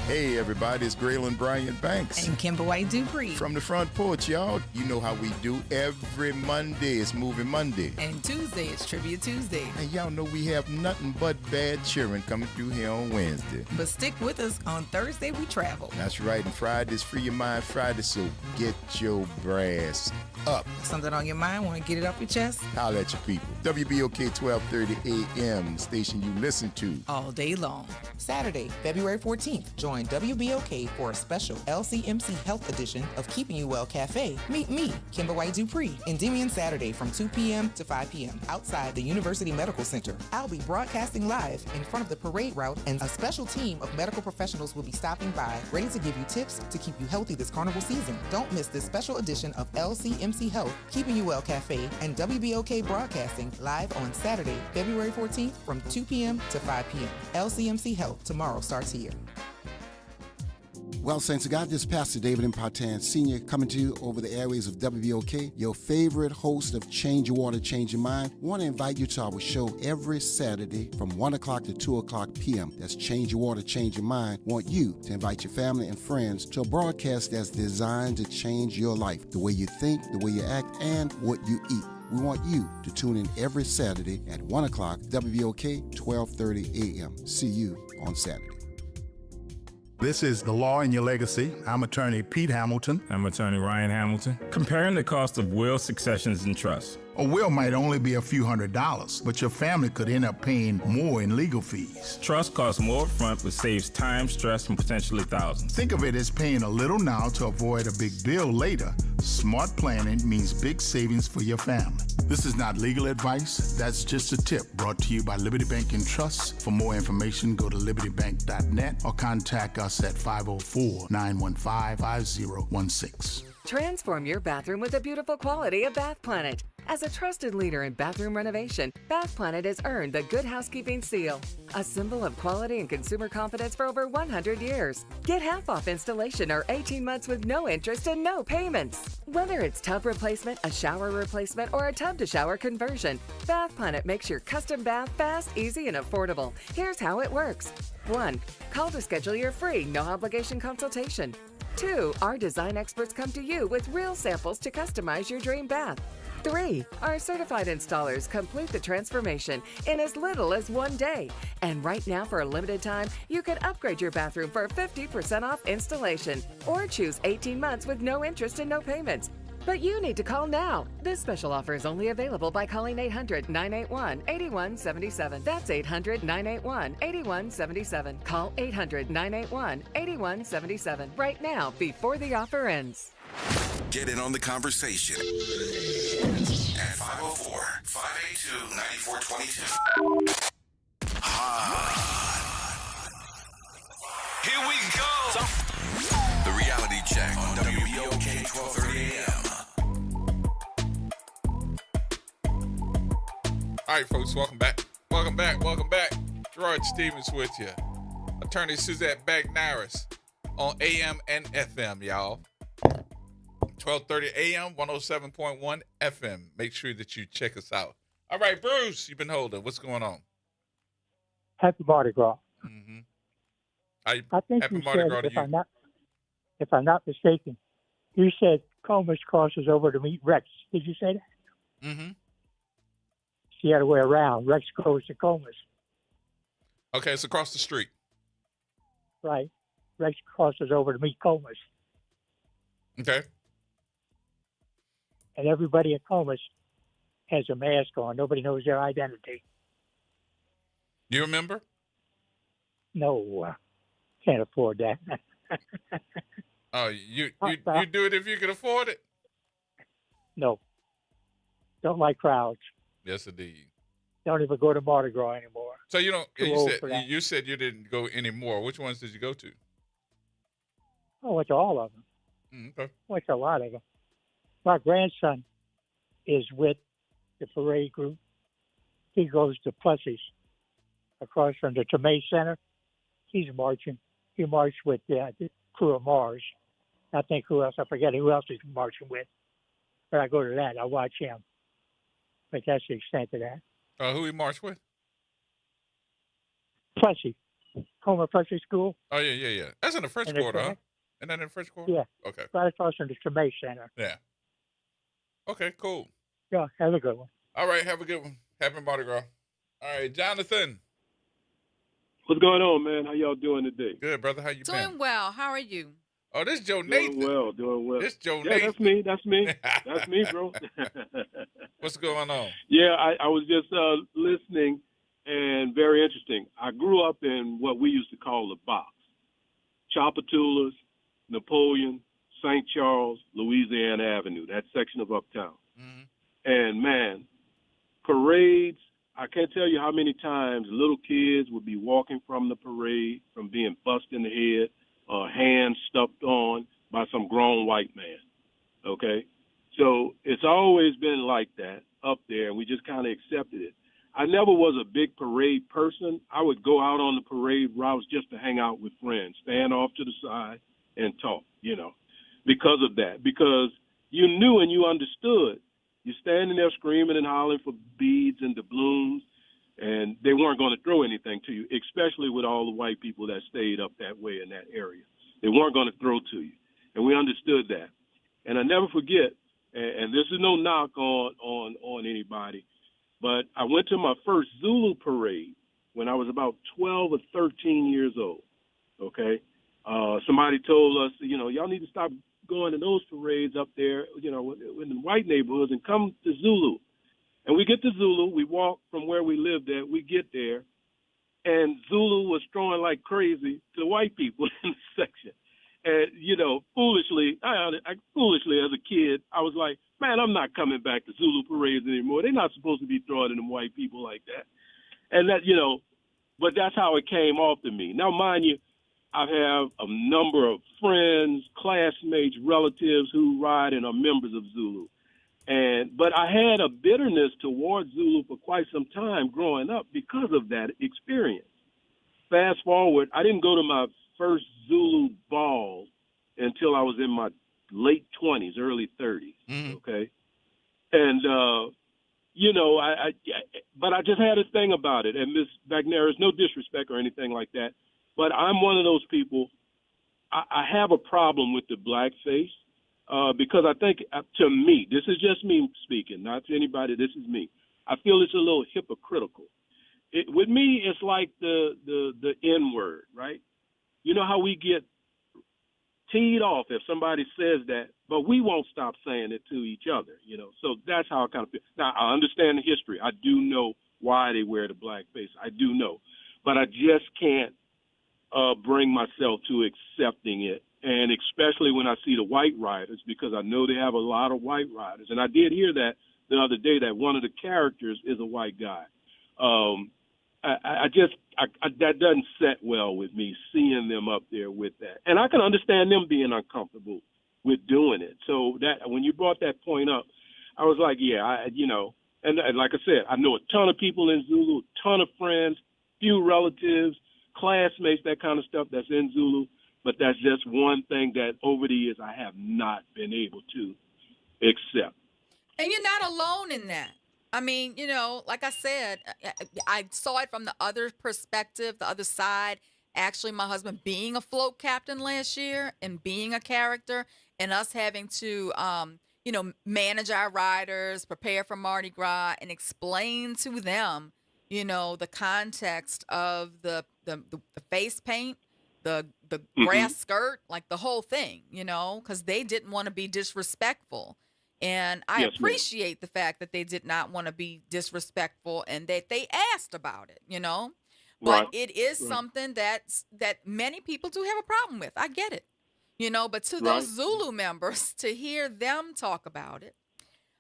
Hey everybody, it's Graylin Bryant Banks. And Kimber White Dupree. From the front porch, y'all. You know how we do every Monday. It's Moving Monday. And Tuesday, it's Trivia Tuesday. And y'all know we have nothing but bad cheering coming through here on Wednesday. But stick with us. On Thursday, we travel. That's right. And Friday's Free Your Mind Friday, so get your brass up. Something on your mind? Want to get it off your chest? Holla at your people. WBOK 1230 AM, the station you listen to. All day long. Saturday, February 14th, join WBOK for a special LCMC Health edition of Keeping You Well Cafe. Meet me, Kimber White Dupree, Endymion Saturday from 2 p.m. to 5 p.m. outside the University Medical Center. I'll be broadcasting live in front of the parade route, and a special team of medical professionals will be stopping by, ready to give you tips to keep you healthy this carnival season. Don't miss this special edition of LCMC Health, Keeping You Well Cafe, and WBOK Broadcasting live on Saturday, February 14th from 2 p.m. to 5 p.m. LCMC Health tomorrow starts here. Well, Saints of God, this is Pastor David Impartan Sr. coming to you over the airways of WBOK, your favorite host of Change Your Water, Change Your Mind. I want to invite you to our show every Saturday from 1 o'clock to 2 o'clock p.m. That's Change Your Water, Change Your Mind. I want you to invite your family and friends to a broadcast that's designed to change your life, the way you think, the way you act, and what you eat. We want you to tune in every Saturday at 1 o'clock, WBOK, 12:30 a.m. See you on Saturday. This is The Law in Your Legacy. I'm attorney Pete Hamilton. I'm attorney Ryan Hamilton. Comparing the cost of will, successions, and trusts. A will might only be a few $100s, but your family could end up paying more in legal fees. Trust costs more upfront, but saves time, stress, and potentially thousands. Think of it as paying a little now to avoid a big bill later. Smart planning means big savings for your family. This is not legal advice. That's just a tip brought to you by Liberty Bank and Trust. For more information, go to libertybank.net or contact us at 504-915-5016. Transform your bathroom with the beautiful quality of Bath Planet. As a trusted leader in bathroom renovation, Bath Planet has earned the Good Housekeeping seal, a symbol of quality and consumer confidence for over 100 years. Get half off installation or 18 months with no interest and no payments. Whether it's tub replacement, a shower replacement, or a tub-to-shower conversion, Bath Planet makes your custom bath fast, easy, and affordable. Here's how it works. 1. Call to schedule your free, no-obligation consultation. 2. Our design experts come to you with real samples to customize your dream bath. 3. Our certified installers complete the transformation in as little as 1 day. And right now, for a limited time, you can upgrade your bathroom for 50% off installation or choose 18 months with no interest and no payments. But you need to call now. This special offer is only available by calling 800-981-8177. That's 800-981-8177. Call 800-981-8177 right now before the offer ends. Get in on the conversation at 504-582-9422. Here we go. The reality check on WBOK 1230 AM. All right, folks, welcome back. Welcome back. Gerard Stevens with you. Attorney Suzette Bagnaris on AM and FM, y'all. 1230 AM, 107.1 FM. Make sure that you check us out. All right, Bruce, you've been holding. What's going on? Happy Mardi Gras. Mm-hmm. I think Happy you Mardi said, Gras to you. if I'm not mistaken, you said Comus crosses over to meet Rex. Did you say that? Mm-hmm. It's the other way around. Rex goes to Comus. Okay, it's across the street. Right. Rex crosses over to meet Comus. Okay. And everybody at Comus has a mask on. Nobody knows their identity. You remember? No, can't afford that. Oh, you do it if you can afford it? No. Don't like crowds. Yes, indeed. Don't even go to Mardi Gras anymore. So you don't. Too old for that. You said you didn't go anymore. Which ones did you go to? I went to all of them. Okay. Went to a lot of them. My grandson is with the parade group. He goes to Plussies across from the Tomei Center. He's marching. He marched with the crew of Mars. I think who else? I forget who else he's marching with. But I go to that. I watch him. But that's the extent of that. Who he marched with? Plessy. Homer Plessy School. Oh, yeah. That's in the French Quarter, huh? Isn't that in the French Quarter? Yeah. Okay. Right across from the Tomei Center. Yeah. Okay, cool. Yeah, have a good one. All right, have a good one. Happy Mardi Gras. All right, Jonathan. What's going on, man? How y'all doing today? Good, brother. How you been? Doing well. How are you? Oh, this is Joe Nathan. Doing well. This Joe Yeah, Nathan. that's me. That's me, bro. What's going on? Yeah, I was just listening, and very interesting. I grew up in what we used to call the box. Chapatulas, Napoleon, St. Charles, Louisiana Avenue, that section of Uptown. Mm-hmm. And, man, parades, I can't tell you how many times little kids would be walking from the parade, from being bussed in the head, hands stuffed on by some grown white man, okay? So it's always been like that up there, and we just kind of accepted it. I never was a big parade person. I would go out on the parade routes just to hang out with friends, stand off to the side, and talk, because of that. Because you knew and you understood. You're standing there screaming and hollering for beads and doubloons, and they weren't going to throw anything to you, especially with all the white people that stayed up that way in that area. They weren't going to throw to you, and we understood that. And I never forget, and this is no knock on anybody, but I went to my first Zulu parade when I was about 12 or 13 years old, okay? Somebody told us, y'all need to stop going to those parades up there, in the white neighborhoods and come to Zulu. And we get to Zulu, we walk from where we lived at, we get there, and Zulu was throwing like crazy to white people in the section. And, foolishly, I foolishly as a kid, I was like, man, I'm not coming back to Zulu parades anymore. They're not supposed to be throwing at them white people like that. And that, but that's how it came off to me. Now, mind you, I have a number of friends, classmates, relatives who ride and are members of Zulu. But I had a bitterness towards Zulu for quite some time growing up because of that experience. Fast forward, I didn't go to my first Zulu ball until I was in my late 20s, early 30s, okay? And, but I just had a thing about it. And Ms. Bagneris, no disrespect or anything like that, but I'm one of those people, I have a problem with the blackface. Because I think, to me, this is just me speaking, not to anybody, this is me. I feel it's a little hypocritical. With me, it's like the N-word, right? You know how we get teed off if somebody says that, but we won't stop saying it to each other, So that's how I kind of feel. Now, I understand the history. I do know why they wear the blackface. I do know. But I just can't bring myself to accepting it. And especially when I see the white riders, because I know they have a lot of white riders. And I did hear that the other day, that one of the characters is a white guy. That doesn't set well with me, seeing them up there with that. And I can understand them being uncomfortable with doing it. So that when you brought that point up, I was like, yeah, and like I said, I know a ton of people in Zulu, a ton of friends, few relatives, classmates, that kind of stuff that's in Zulu. But that's just one thing that over the years I have not been able to accept. And you're not alone in that. I mean, like I said, I saw it from the other perspective, the other side. Actually, my husband being a float captain last year and being a character, and us having to, manage our riders, prepare for Mardi Gras, and explain to them, the context of the face paint, the grass skirt, like the whole thing, because they didn't want to be disrespectful. And I appreciate the fact that they did not want to be disrespectful and that they asked about it, But it is something that many people do have a problem with. I get it, but to those Zulu members, to hear them talk about it,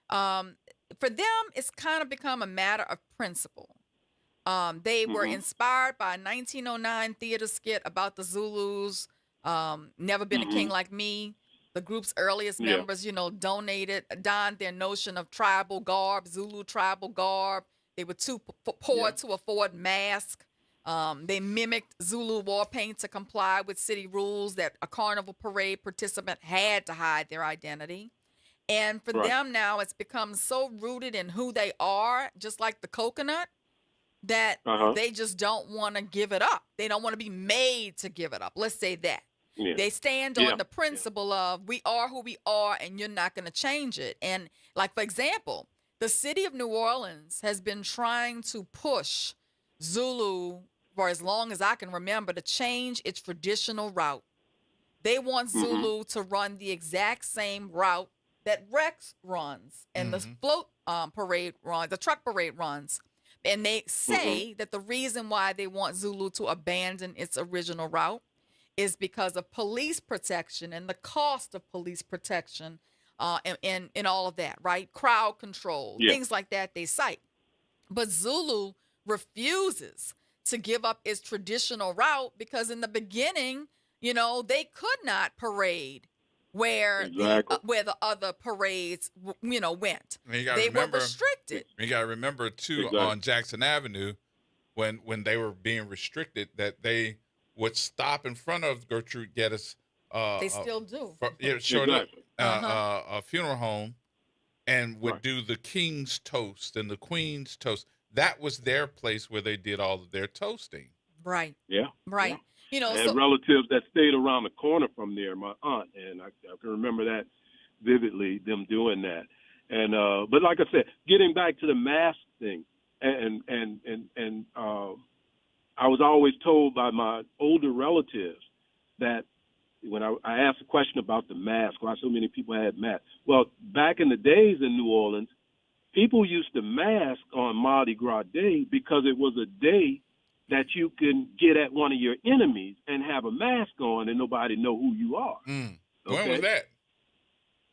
for them, it's kind of become a matter of principle. They were inspired by a 1909 theater skit about the Zulus, Never Been a King Like Me. The group's earliest members, donned their notion of tribal garb, Zulu tribal garb. They were too poor to afford masks. They mimicked Zulu war paint to comply with city rules that a carnival parade participant had to hide their identity. And for them now, it's become so rooted in who they are, just like the coconut, that they just don't want to give it up. They don't want to be made to give it up. Let's say that. Yeah. They stand on the principle of we are who we are and you're not going to change it. And like, for example, the city of New Orleans has been trying to push Zulu for as long as I can remember to change its traditional route. They want Zulu to run the exact same route that Rex runs and the float parade runs, the truck parade runs. And they say that the reason why they want Zulu to abandon its original route is because of police protection and the cost of police protection and all of that, right? Crowd control, things like that they cite. But Zulu refuses to give up its traditional route because in the beginning, they could not parade where the other parades, went. They were restricted. You got to remember, too, on Jackson Avenue, when they were being restricted, that they would stop in front of Gertrude Geddes They still do. A funeral home, and would do the king's toast and the queen's toast. That was their place where they did all of their toasting. Right. Yeah. Right. Yeah. You know, I had relatives that stayed around the corner from there, my aunt, and I can remember that vividly, them doing that. And but like I said, getting back to the mask thing, and I was always told by my older relatives that when I asked a question about the mask, why so many people had masks. Well, back in the days in New Orleans, people used to mask on Mardi Gras Day because it was a day that you can get at one of your enemies and have a mask on and nobody know who you are. When was that?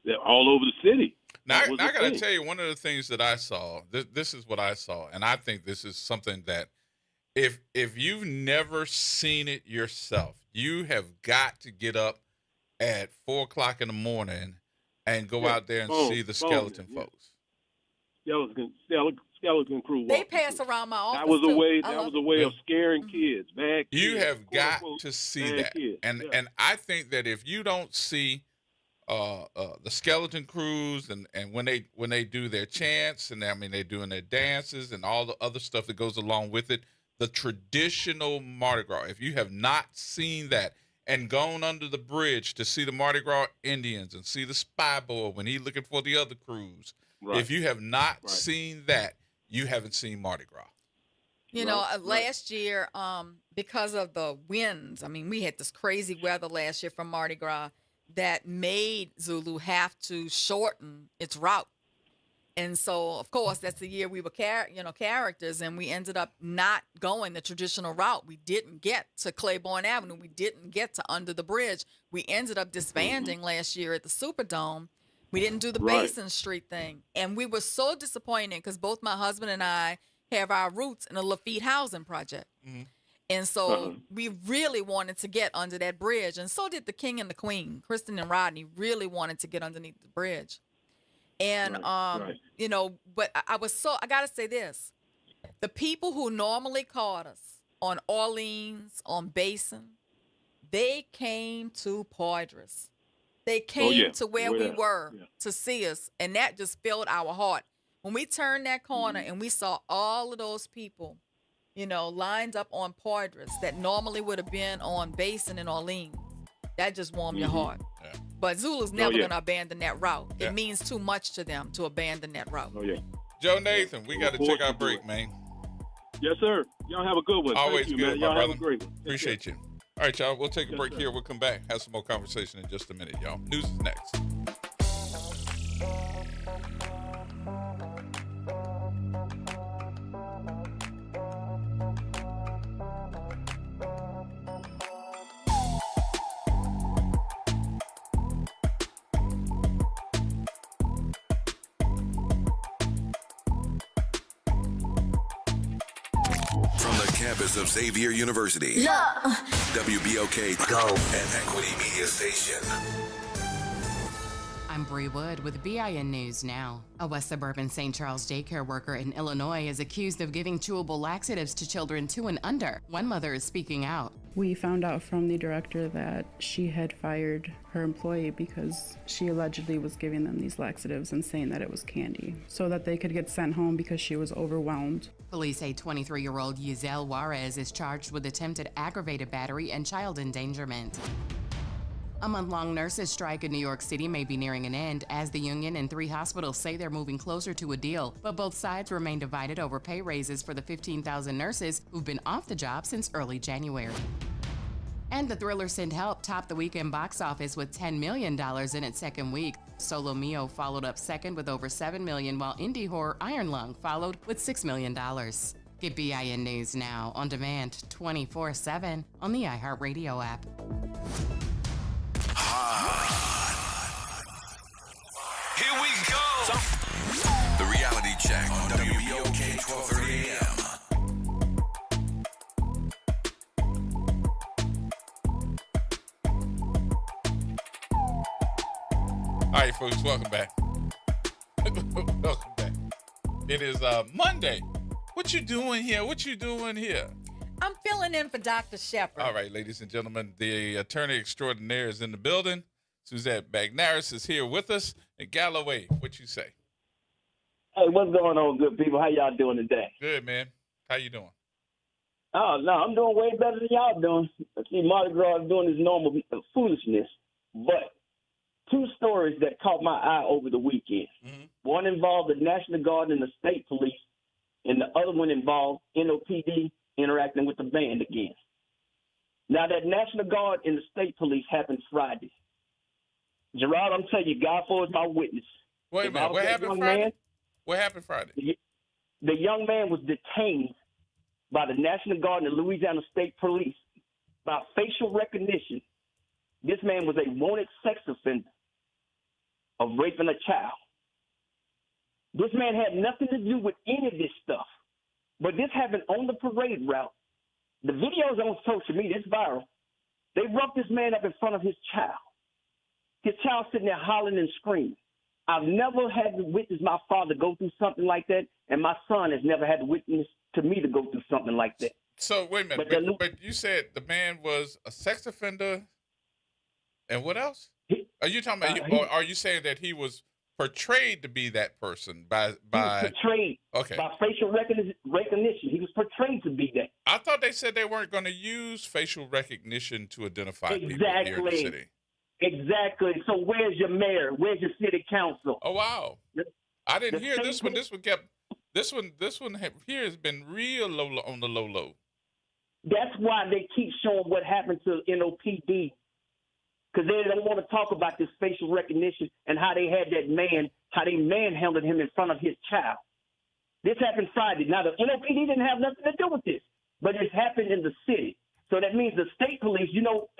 They're all over the city. Now I got to tell you, one of the things that I saw, this is what I saw, and I think this is something that if you've never seen it yourself, you have got to get up at 4 o'clock in the morning and go out there and see the skeleton folks. Skeleton crew. They pass around my office. That was a too. way. That was a way of scaring kids. Bad kids. You have got to see that, and I think that if you don't see the skeleton crews and when they do their chants, and I mean they're doing their dances and all the other stuff that goes along with it, the traditional Mardi Gras. If you have not seen that and gone under the bridge to see the Mardi Gras Indians and see the spy boy when he's looking for the other crews, if you have not seen that, you haven't seen Mardi Gras. You know, last year, because of the winds, I mean, we had this crazy weather last year from Mardi Gras that made Zulu have to shorten its route. And so, of course, that's the year we were characters, and we ended up not going the traditional route. We didn't get to Claiborne Avenue. We didn't get to Under the Bridge. We ended up disbanding last year at the Superdome. We didn't do the Basin Street thing. And we were so disappointed because both my husband and I have our roots in the Lafitte Housing Project. And so we really wanted to get under that bridge. And so did the King and the Queen. Kristen and Rodney really wanted to get underneath the bridge. And, you know, but I got to say this. The people who normally caught us on Orleans, on Basin, they came to Poydras. They came to where we were to see us, and that just filled our heart. When we turned that corner and we saw all of those people, you know, lined up on Poydras that normally would have been on Basin and Orleans, that just warmed your heart. But Zulu's never going to abandon that route. It means too much to them to abandon that route. Joe Nathan, we got to take our break, man. Yes, sir. Y'all have a good one. Always Thank you, good, man. Y'all my have brother. a great one. Appreciate you. All right, y'all. We'll take a break here. We'll come back, have some more conversation in just a minute, y'all. News is next. From the campus of Xavier University, WBOK Go and Equity Media Station. I'm Bree Wood with BIN News Now. A West Suburban St. Charles daycare worker in Illinois is accused of giving chewable laxatives to children 2 and under. One mother is speaking out. We found out from the director that she had fired her employee because she allegedly was giving them these laxatives and saying that it was candy so that they could get sent home because she was overwhelmed. Police say 23-year-old Giselle Juarez is charged with attempted aggravated battery and child endangerment. A month-long nurses' strike in New York City may be nearing an end as the union and 3 hospitals say they're moving closer to a deal, but both sides remain divided over pay raises for the 15,000 nurses who've been off the job since early January. And the thriller Send Help topped the weekend box office with $10 million in its second week. Solo Mio followed up second with over $7 million, while indie horror Iron Lung followed with $6 million. Get BIN News Now on demand 24/7 on the iHeartRadio app. Here we go. The reality check on WBOK 1230 AM. All right, folks, welcome back. Welcome back. It is Monday. What you doing here? I'm filling in for Dr. Shepard. All right, ladies and gentlemen, the attorney extraordinaire is in the building. Suzette Bagnaris is here with us. And Galloway, what you say? Hey, what's going on, good people? How y'all doing today? Good, man. How you doing? Oh, no, I'm doing way better than y'all doing. I see Mardi Gras doing his normal foolishness. But two stories that caught my eye over the weekend. Mm-hmm. One involved the National Guard and the state police, and the other one involved NOPD interacting with the band again. Now, that National Guard and the state police happened Friday. Gerard, I'm telling you, God for is my witness. Wait a minute. What happened Friday? What happened Friday? The young man was detained by the National Guard and the Louisiana State Police by facial recognition. This man was a wanted sex offender of raping a child. This man had nothing to do with any of this stuff. But this happened on the parade route. The video's on social media. It's viral. They roughed this man up in front of his child. His child sitting there hollering and screaming. I've never had to witness my father go through something like that, and my son has never had to witness to me to go through something like that. So, wait a minute. But you said the man was a sex offender, and what else? Are you talking about, or are you saying that he was portrayed to be that person by He was portrayed by facial recognition. He was portrayed to be that. I thought they said they weren't going to use facial recognition to identify people here in the city. Exactly. So where's your mayor? Where's your city council? Oh wow! I didn't hear this one. This one here has been real low on the low. That's why they keep showing what happened to NOPD, because they don't want to talk about this facial recognition and how they had that man, how they manhandled him in front of his child. This happened Friday. Now the NOPD didn't have nothing to do with this, but it happened in the city. So that means the state police,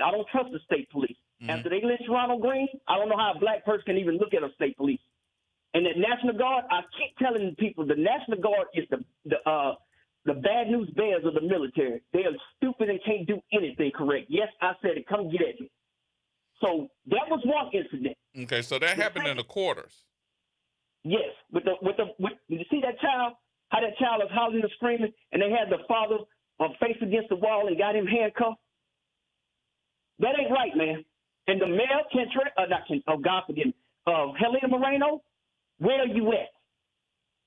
I don't trust the state police. Mm-hmm. After they lynched Ronald Green, I don't know how a black person can even look at a state police. And the National Guard, I keep telling people, the National Guard is the bad news bears of the military. They are stupid and can't do anything correct. Yes, I said it. Come get at me. So that was one incident. Okay, so that happened in the quarters. Yes, you see that child? How that child is hollering and screaming, and they had the father face against the wall and got him handcuffed. That ain't right, man. And the mayor, God forgive me, Helena Moreno, where are you at?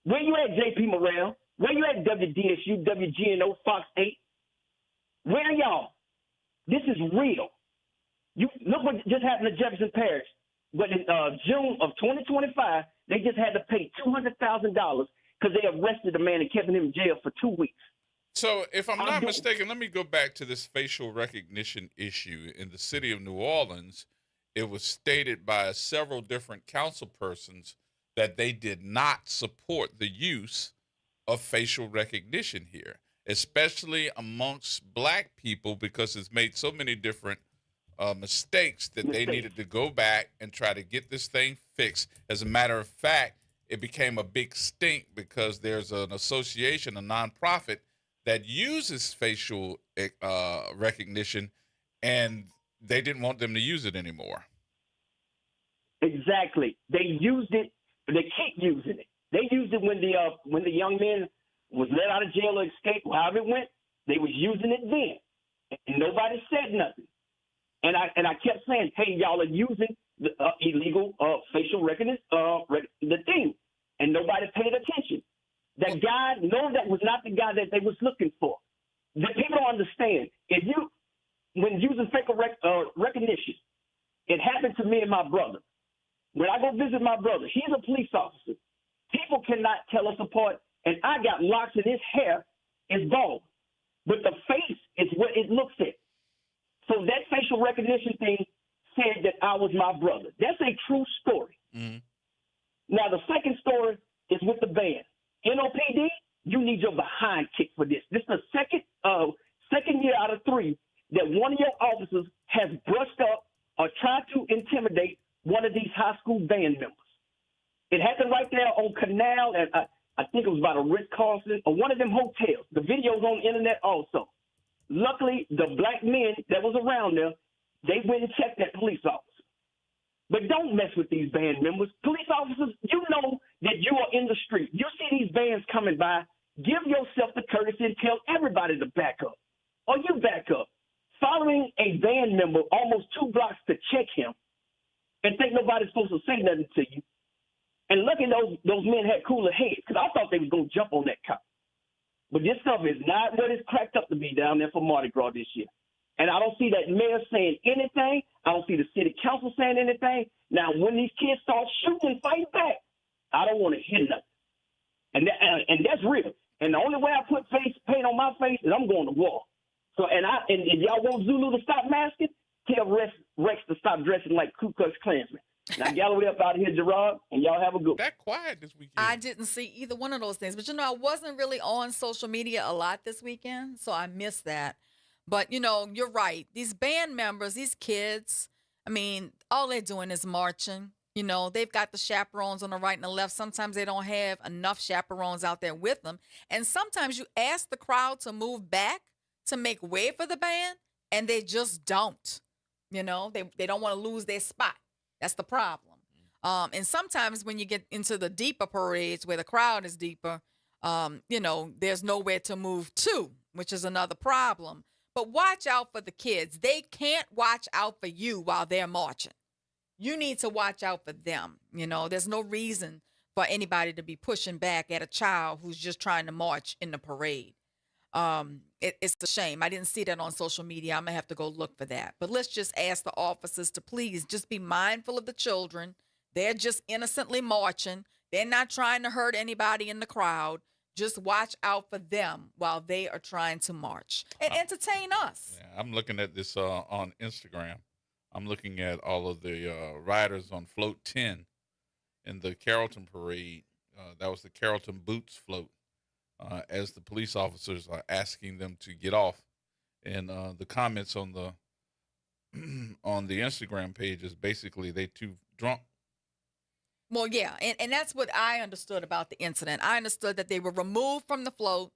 Where you at, JP Morrell? Where you at, WDSU, WGNO, Fox 8? Where are y'all? This is real. You look what just happened to Jefferson Parish. But in June of 2025, they just had to pay $200,000 because they arrested a man and kept him in jail for 2 weeks. So if I'm not mistaken, let me go back to this facial recognition issue. In the city of New Orleans, it was stated by several different council persons that they did not support the use of facial recognition here, especially amongst black people, because it's made so many different mistakes that they needed to go back and try to get this thing fixed. As a matter of fact, it became a big stink because there's an association, a nonprofit, that uses facial recognition, and they didn't want them to use it anymore. Exactly. They used it. They keep using it. They used it when the young man was let out of jail or escaped, however it went. They was using it then, and nobody said nothing. And I kept saying, hey, y'all are using the illegal facial recognition, the thing, and nobody paid attention. That guy, no, that was not the guy that they was looking for. The people don't understand. When using facial recognition, it happened to me and my brother. When I go visit my brother, he's a police officer. People cannot tell us apart, and I got locks and his hair is bald. But the face is what it looks at. So that facial recognition thing said that I was my brother. That's a true story. Mm-hmm. Now, the second story is with the band. NOPD, you need your behind kicked for this. This is the second year out of 3 that one of your officers has brushed up or tried to intimidate one of these high school band members. It happened right there on Canal, and I think it was about a Ritz-Carlton or one of them hotels. The video's on the internet also. Luckily, the black men that was around there, they went and checked that police officer. But don't mess with these band members. Police officers, you know that you are in the street. You see these bands coming by. Give yourself the courtesy and tell everybody to back up. or you back up, following a band member almost 2 blocks to check him and think nobody's supposed to say nothing to you. And lucky those men had cooler heads, because I thought they was going to jump on that cop. But this stuff is not what it's cracked up to be down there for Mardi Gras this year. And I don't see that mayor saying anything. I don't see the city council saying anything. Now, when these kids start shooting and fighting back, I don't want to hear nothing. And that's real. And the only way I put face paint on my face is I'm going to war. So, and if y'all want Zulu to stop masking, tell Rex to stop dressing like Ku Klux Klansmen. Now, galloway up out of here, Gerard, and y'all have a good one. That quiet this weekend. I didn't see either one of those things. But, I wasn't really on social media a lot this weekend, so I missed that. But, you're right. These band members, these kids, all they're doing is marching. They've got the chaperones on the right and the left. Sometimes they don't have enough chaperones out there with them. And sometimes you ask the crowd to move back to make way for the band, and they just don't. They don't want to lose their spot. That's the problem. And sometimes when you get into the deeper parades where the crowd is deeper, there's nowhere to move to, which is another problem. But watch out for the kids. They can't watch out for you while they're marching. You need to watch out for them. There's no reason for anybody to be pushing back at a child who's just trying to march in the parade. It's a shame. I didn't see that on social media. I'm going to have to go look for that. But let's just ask the officers to please just be mindful of the children. They're just innocently marching. They're not trying to hurt anybody in the crowd. Just watch out for them while they are trying to march and entertain us. Yeah, I'm looking at this on Instagram. I'm looking at all of the riders on Float 10 in the Carrollton parade. That was the Carrollton Boots float. As the police officers are asking them to get off, and the comments on the on the Instagram page is basically they too drunk. Well, yeah, and that's what I understood about the incident. I understood that they were removed from the float.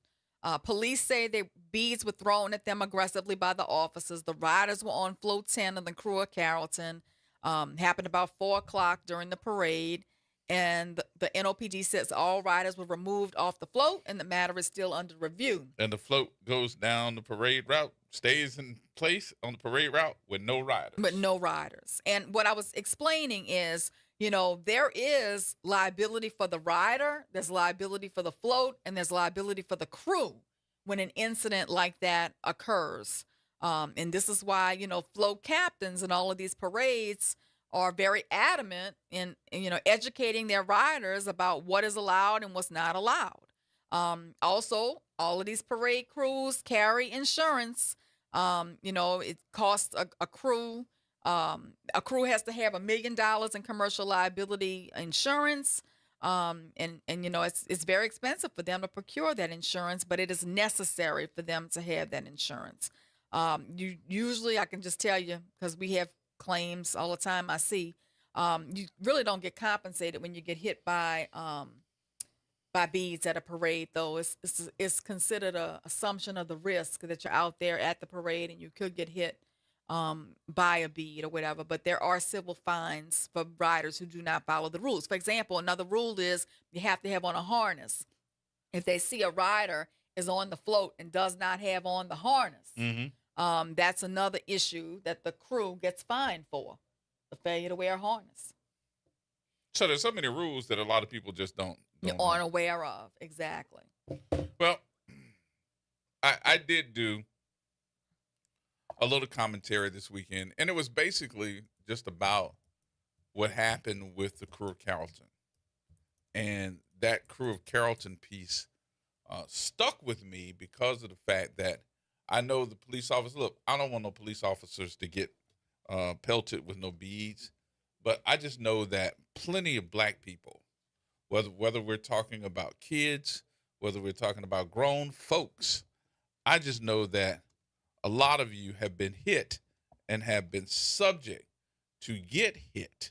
Police say beads were thrown at them aggressively by the officers. The riders were on Float 10 of the crew of Carrollton. Happened about 4 o'clock during the parade. And the NOPD says all riders were removed off the float, and the matter is still under review. And the float goes down the parade route, stays in place on the parade route with no riders. But no riders. And what I was explaining is, there is liability for the rider, there's liability for the float, and there's liability for the crew when an incident like that occurs. And this is why, float captains and all of these parades are very adamant in educating their riders about what is allowed and what's not allowed. Also, all of these parade crews carry insurance. It costs a crew. A crew has to have $1 million in commercial liability insurance. And it's very expensive for them to procure that insurance, but it is necessary for them to have that insurance. Usually, I can just tell you, because we have claims all the time I see, you really don't get compensated when you get hit by beads at a parade, though. It's considered a assumption of the risk that you're out there at the parade and you could get hit by a bead or whatever. But there are civil fines for riders who do not follow the rules. For example, another rule is you have to have on a harness. If they see a rider is on the float and does not have on the harness, that's another issue that the crew gets fined for, the failure to wear a harness. So there's so many rules that a lot of people just don't aren't aware of. Exactly. Well, I did do a little commentary this weekend, and it was basically just about what happened with the crew of Carrollton. And that crew of Carrollton piece stuck with me because of the fact that I know the police officers. Look, I don't want no police officers to get pelted with no beads, but I just know that plenty of black people, whether we're talking about kids, whether we're talking about grown folks, I just know that a lot of you have been hit and have been subject to get hit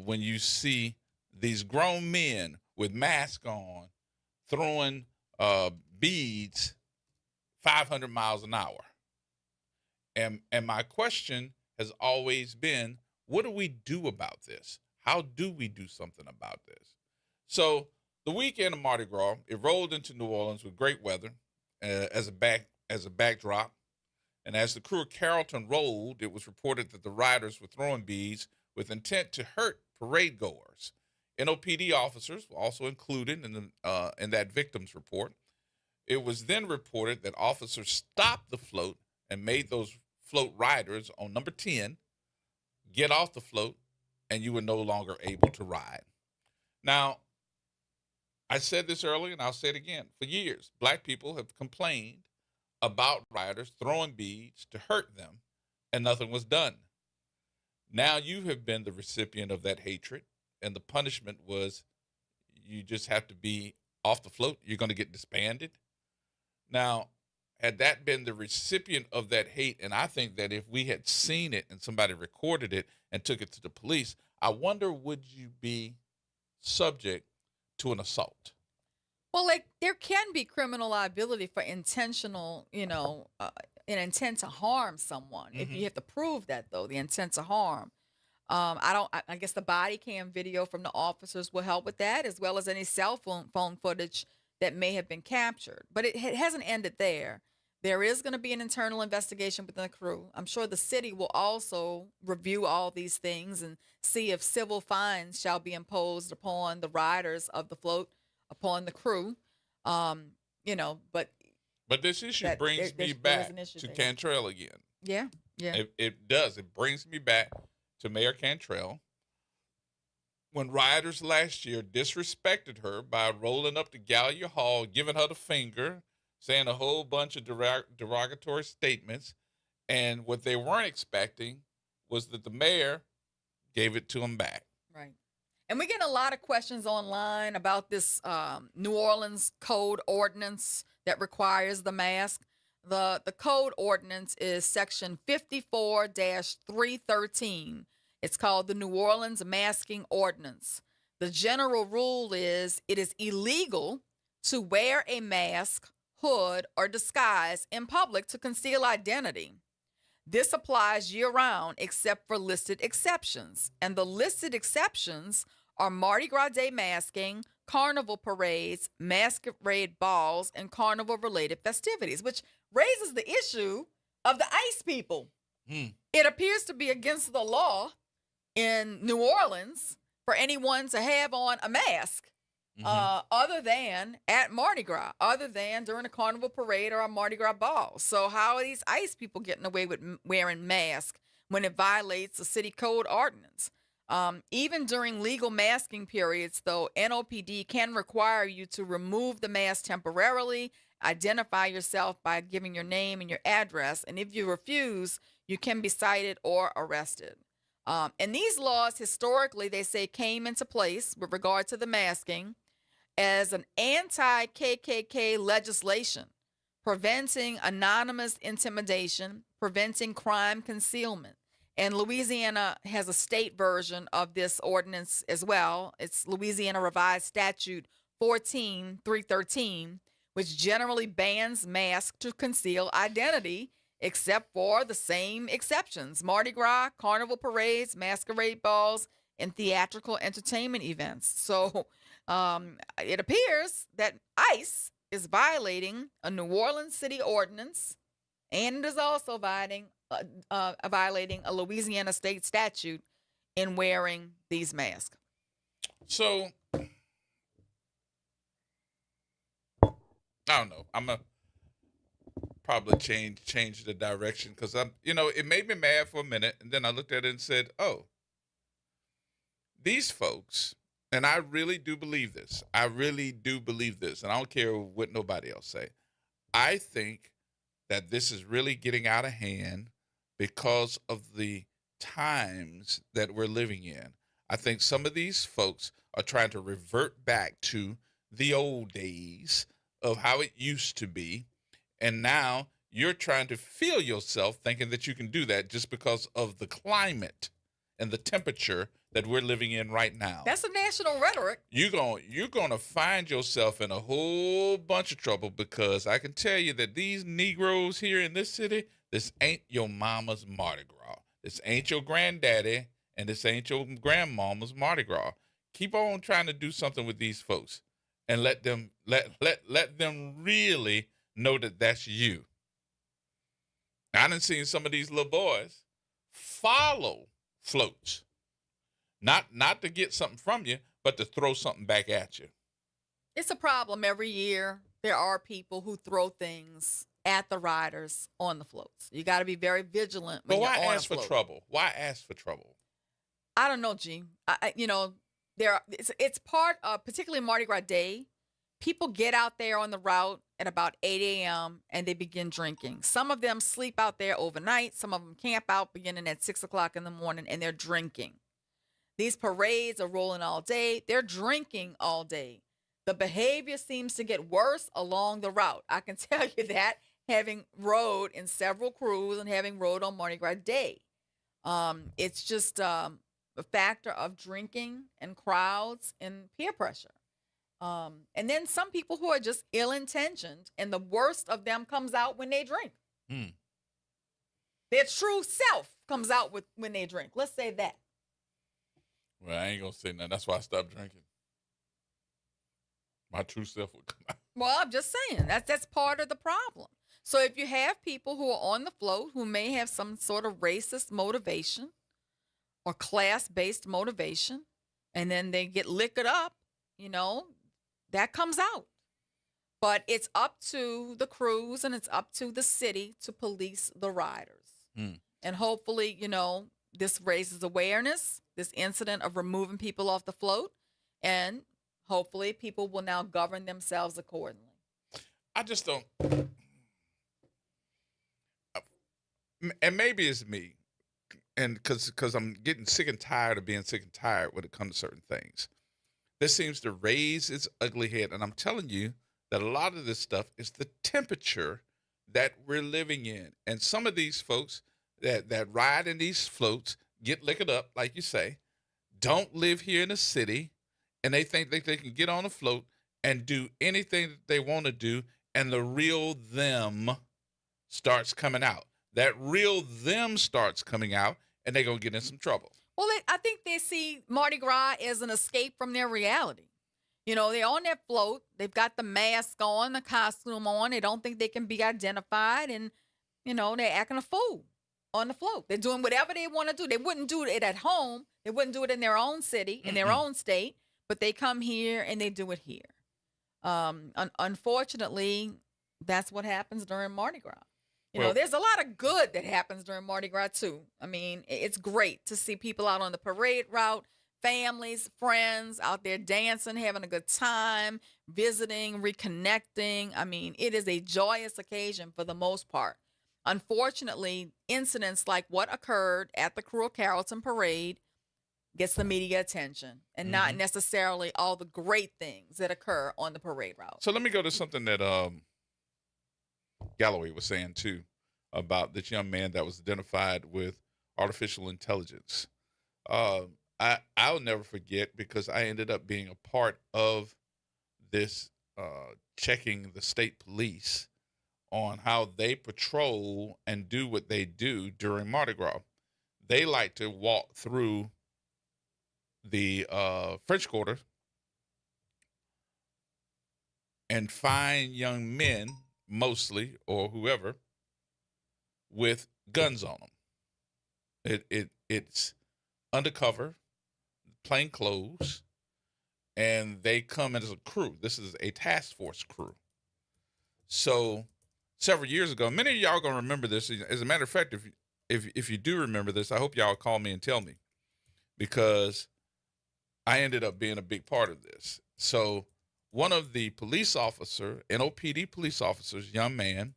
when you see these grown men with masks on throwing beads 500 miles an hour. And my question has always been, what do we do about this? How do we do something about this? So the weekend of Mardi Gras, it rolled into New Orleans with great weather as a backdrop. And as the crew of Carrollton rolled, it was reported that the riders were throwing beads with intent to hurt parade goers. NOPD officers were also included in that victim's report. It was then reported that officers stopped the float and made those float riders on number 10 get off the float, and you were no longer able to ride. Now, I said this earlier, and I'll say it again. For years, black people have complained about riders throwing beads to hurt them, and nothing was done. Now you have been the recipient of that hatred, and the punishment was you just have to be off the float. You're going to get disbanded. Now, had that been the recipient of that hate, and I think that if we had seen it and somebody recorded it and took it to the police, I wonder, would you be subject to an assault? Well, like there can be criminal liability for intentional, an intent to harm someone. If you have to prove that, though, the intent to harm. I guess the body cam video from the officers will help with that, as well as any cell phone footage that may have been captured. But it hasn't ended there. There is going to be an internal investigation within the crew. I'm sure the city will also review all these things and see if civil fines shall be imposed upon the riders of the float, upon the crew. But this issue brings me back to Cantrell again. Yeah. It does. It brings me back to Mayor Cantrell. When rioters last year disrespected her by rolling up to Gallia Hall, giving her the finger, saying a whole bunch of derogatory statements, and what they weren't expecting was that the mayor gave it to them back. Right. And we get a lot of questions online about this New Orleans code ordinance that requires the mask. The code ordinance is section 54-313. It's called the New Orleans Masking Ordinance. The general rule is it is illegal to wear a mask, hood, or disguise in public to conceal identity. This applies year-round except for listed exceptions. And the listed exceptions are Mardi Gras Day masking, carnival parades, masquerade balls, and carnival-related festivities, which raises the issue of the ICE people. It appears to be against the law in New Orleans for anyone to have on a mask other than at Mardi Gras, other than during a carnival parade or a Mardi Gras ball. So how are these ICE people getting away with wearing masks when it violates the city code ordinance? Even during legal masking periods, though, NOPD can require you to remove the mask temporarily, identify yourself by giving your name and your address, and if you refuse, you can be cited or arrested. And these laws, historically, they say came into place with regard to the masking as an anti-KKK legislation, preventing anonymous intimidation, preventing crime concealment. And Louisiana has a state version of this ordinance as well. It's Louisiana Revised Statute 14-313, which generally bans masks to conceal identity, except for the same exceptions: Mardi Gras, carnival parades, masquerade balls, and theatrical entertainment events. So it appears that ICE is violating a New Orleans city ordinance, and it is also violating a Louisiana state statute in wearing these masks. So, I don't know. I'm going to probably change the direction because it made me mad for a minute, and then I looked at it and said, oh, these folks, and I really do believe this. I really do believe this, and I don't care what nobody else say. I think that this is really getting out of hand because of the times that we're living in. I think some of these folks are trying to revert back to the old days of how it used to be. And now you're trying to feel yourself thinking that you can do that just because of the climate and the temperature that we're living in right now. That's a national rhetoric. You're going to find yourself in a whole bunch of trouble, because I can tell you that these Negroes here in this city, this ain't your mama's Mardi Gras. This ain't your granddaddy, and this ain't your grandmama's Mardi Gras. Keep on trying to do something with these folks and let them really know that that's you. I done seen some of these little boys follow floats, not to get something from you, but to throw something back at you. It's a problem every year. There are people who throw things at the riders on the floats. You got to be very vigilant when But why you're on a ask for float. trouble? Why ask for trouble? I don't know, G. It's part of, particularly Mardi Gras Day, people get out there on the route at about 8 a.m. and they begin drinking. Some of them sleep out there overnight. Some of them camp out beginning at 6 o'clock in the morning and they're drinking. These parades are rolling all day. They're drinking all day. The behavior seems to get worse along the route. I can tell you that, having rode in several crews and having rode on Mardi Gras Day. It's just a factor of drinking and crowds and peer pressure. And then some people who are just ill-intentioned, and the worst of them comes out when they drink. Their true self comes out when they drink. Let's say that. Well, I ain't gonna say nothing. That's why I stopped drinking. My true self would come out. Well, I'm just saying that's part of the problem. So if you have people who are on the float who may have some sort of racist motivation or class-based motivation, and then they get liquored up, that comes out. But it's up to the crews and it's up to the city to police the riders. And hopefully, this raises awareness, this incident of removing people off the float, and hopefully people will now govern themselves accordingly. I just don't. And maybe it's me, and because I'm getting sick and tired of being sick and tired when it comes to certain things. This seems to raise its ugly head, and I'm telling you that a lot of this stuff is the temperature that we're living in. And some of these folks that ride in these floats get liquored up, like you say, don't live here in the city, and they think that they can get on a float and do anything that they want to do, and the real them starts coming out. That real them starts coming out, and they're going to get in some trouble. Well, I think they see Mardi Gras as an escape from their reality. They're on that float. They've got the mask on, the costume on. They don't think they can be identified, and, they're acting a fool on the float. They're doing whatever they want to do. They wouldn't do it at home. They wouldn't do it in their own city, in their own state, but they come here and they do it here. Unfortunately, that's what happens during Mardi Gras. There's a lot of good that happens during Mardi Gras, too. I mean, it's great to see people out on the parade route, families, friends out there dancing, having a good time, visiting, reconnecting. I mean, it is a joyous occasion for the most part. Unfortunately, incidents like what occurred at the Crew of Carrollton parade gets the media attention, and not necessarily all the great things that occur on the parade route. So let me go to something that Galloway was saying too about this young man that was identified with artificial intelligence. I'll never forget, because I ended up being a part of this checking the state police on how they patrol and do what they do during Mardi Gras. They like to walk through the French Quarter and find young men, mostly, or whoever, with guns on them. It's undercover, plain clothes, and they come as a crew. This is a task force crew. So several years ago, many of y'all are gonna remember this. As a matter of fact, if you do remember this, I hope y'all call me and tell me, because I ended up being a big part of this. So one of the police officer, NOPD police officers, young man,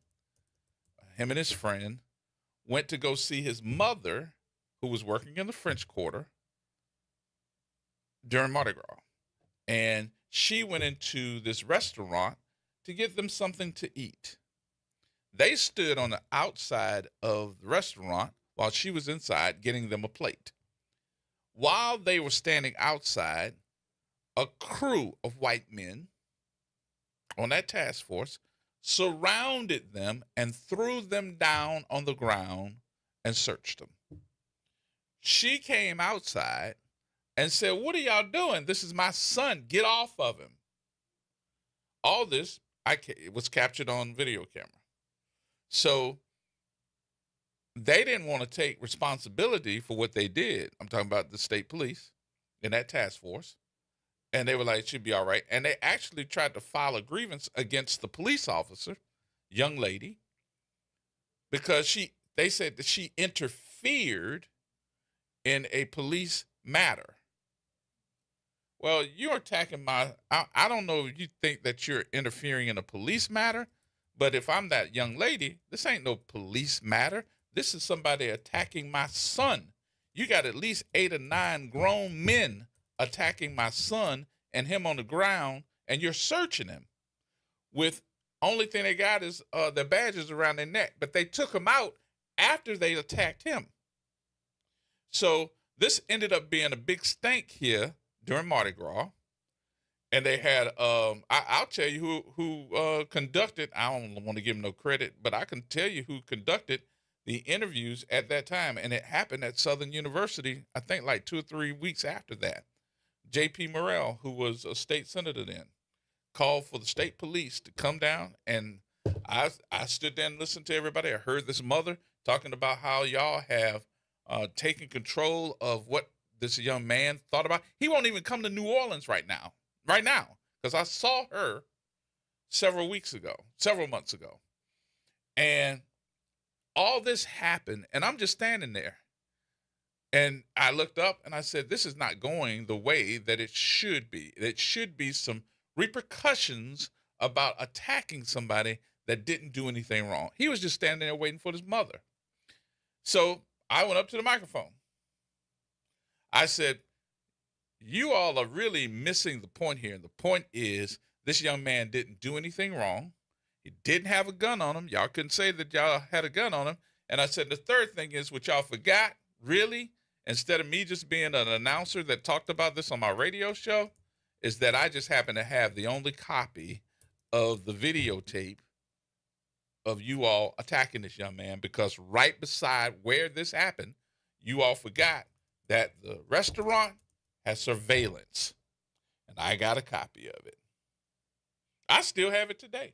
him and his friend, went to go see his mother, who was working in the French Quarter during Mardi Gras. And she went into this restaurant to get them something to eat. They stood on the outside of the restaurant while she was inside getting them a plate. While they were standing outside, a crew of white men on that task force surrounded them and threw them down on the ground and searched them. She came outside and said, "What are y'all doing? This is my son. Get off of him." All this it was captured on video camera. So they didn't want to take responsibility for what they did. I'm talking about the state police and that task force. And they were like, it should be all right. And they actually tried to file a grievance against the police officer, young lady, because they said that she interfered in a police matter. Well, you're attacking I don't know if you think that you're interfering in a police matter, but if I'm that young lady, this ain't no police matter. This is somebody attacking my son. You got at least 8 or 9 grown men attacking my son and him on the ground, and you're searching him with only thing they got is their badges around their neck, but they took him out after they attacked him. So this ended up being a big stink here during Mardi Gras, and they had I'll tell you who conducted. I don't want to give them no credit, but I can tell you who conducted the interviews at that time, and it happened at Southern University. I think like 2 or 3 weeks after that. J.P. Morrell, who was a state senator then, called for the state police to come down, and I stood there and listened to everybody. I heard this mother talking about how y'all have taken control of what this young man thought about. He won't even come to New Orleans right now, because I saw her several months ago. And all this happened, and I'm just standing there. And I looked up and I said, this is not going the way that it should be. It should be some repercussions about attacking somebody that didn't do anything wrong. He was just standing there waiting for his mother. So I went up to the microphone. I said, you all are really missing the point here. And the point is, this young man didn't do anything wrong. He didn't have a gun on him. Y'all couldn't say that y'all had a gun on him. And I said, the third thing is what y'all forgot, really, instead of me just being an announcer that talked about this on my radio show, is that I just happen to have the only copy of the videotape of you all attacking this young man, because right beside where this happened, you all forgot that the restaurant has surveillance, and I got a copy of it. I still have it today.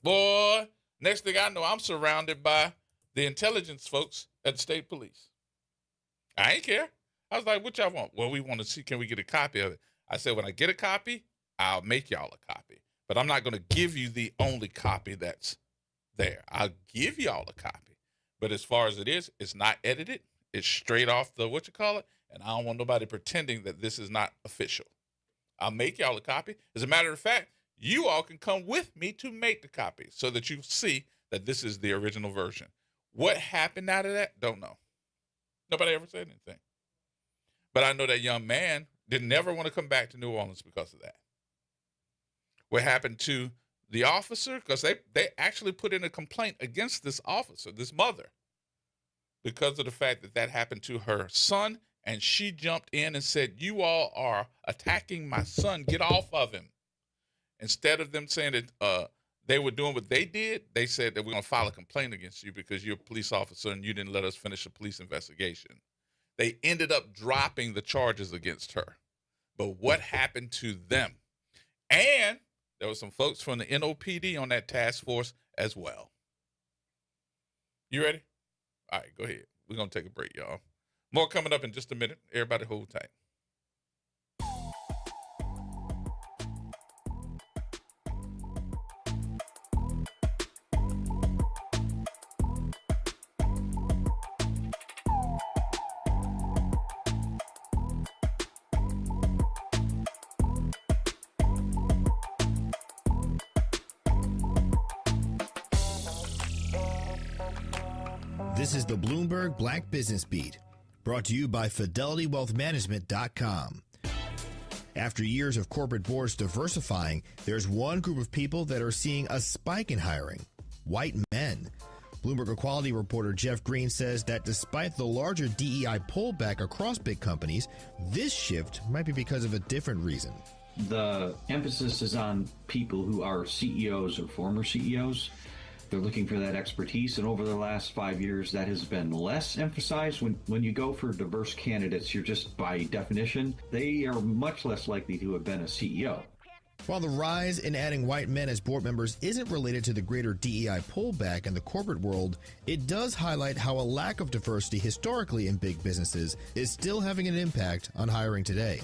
Boy, next thing I know, I'm surrounded by the intelligence folks at the state police. I ain't care. I was like, what y'all want? Well, we want to see, can we get a copy of it? I said, when I get a copy, I'll make y'all a copy. But I'm not going to give you the only copy that's there. I'll give y'all a copy. But as far as it is, it's not edited. It's straight off the and I don't want nobody pretending that this is not official. I'll make y'all a copy. As a matter of fact, you all can come with me to make the copy so that you see that this is the original version. What happened out of that? Don't know. Nobody ever said anything. But I know that young man didn't ever want to come back to New Orleans because of that. What happened to the officer? Because they actually put in a complaint against this officer, this mother, because of the fact that that happened to her son, and she jumped in and said, you all are attacking my son. Get off of him. Instead of them saying that they were doing what they did, they said that we're going to file a complaint against you because you're a police officer and you didn't let us finish a police investigation. They ended up dropping the charges against her. But what happened to them? And there were some folks from the NOPD on that task force as well. You ready? All right, go ahead. We're going to take a break, y'all. More coming up in just a minute. Everybody hold tight. This is the Bloomberg Black Business Beat, brought to you by FidelityWealthManagement.com. After years of corporate boards diversifying, there's one group of people that are seeing a spike in hiring: white men. Bloomberg Equality reporter Jeff Green says that despite the larger DEI pullback across big companies, this shift might be because of a different reason. The emphasis is on people who are CEOs or former CEOs. They're looking for that expertise, and over the last 5 years, that has been less emphasized. When you go for diverse candidates, you're just, by definition, they are much less likely to have been a CEO. While the rise in adding white men as board members isn't related to the greater DEI pullback in the corporate world, it does highlight how a lack of diversity historically in big businesses is still having an impact on hiring today.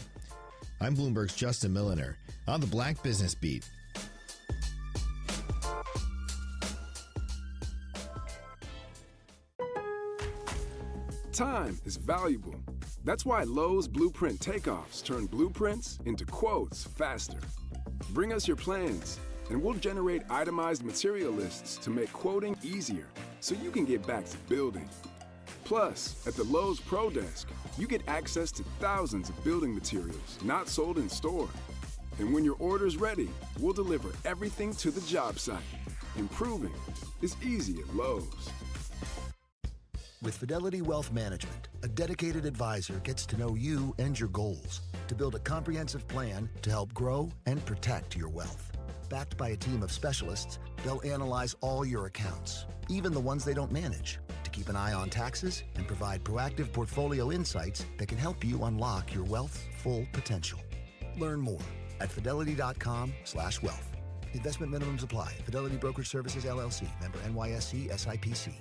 I'm Bloomberg's Justin Milliner on the Black Business Beat. Time is valuable. That's why Lowe's Blueprint Takeoffs turn blueprints into quotes faster. Bring us your plans, and we'll generate itemized material lists to make quoting easier so you can get back to building. Plus, at the Lowe's Pro Desk, you get access to thousands of building materials not sold in store. And when your order's ready, we'll deliver everything to the job site. Improving is easy at Lowe's. With Fidelity Wealth Management, a dedicated advisor gets to know you and your goals to build a comprehensive plan to help grow and protect your wealth. Backed by a team of specialists, they'll analyze all your accounts, even the ones they don't manage, to keep an eye on taxes and provide proactive portfolio insights that can help you unlock your wealth's full potential. Learn more at fidelity.com/wealth. Investment minimums apply. Fidelity Brokerage Services, LLC. Member NYSE SIPC.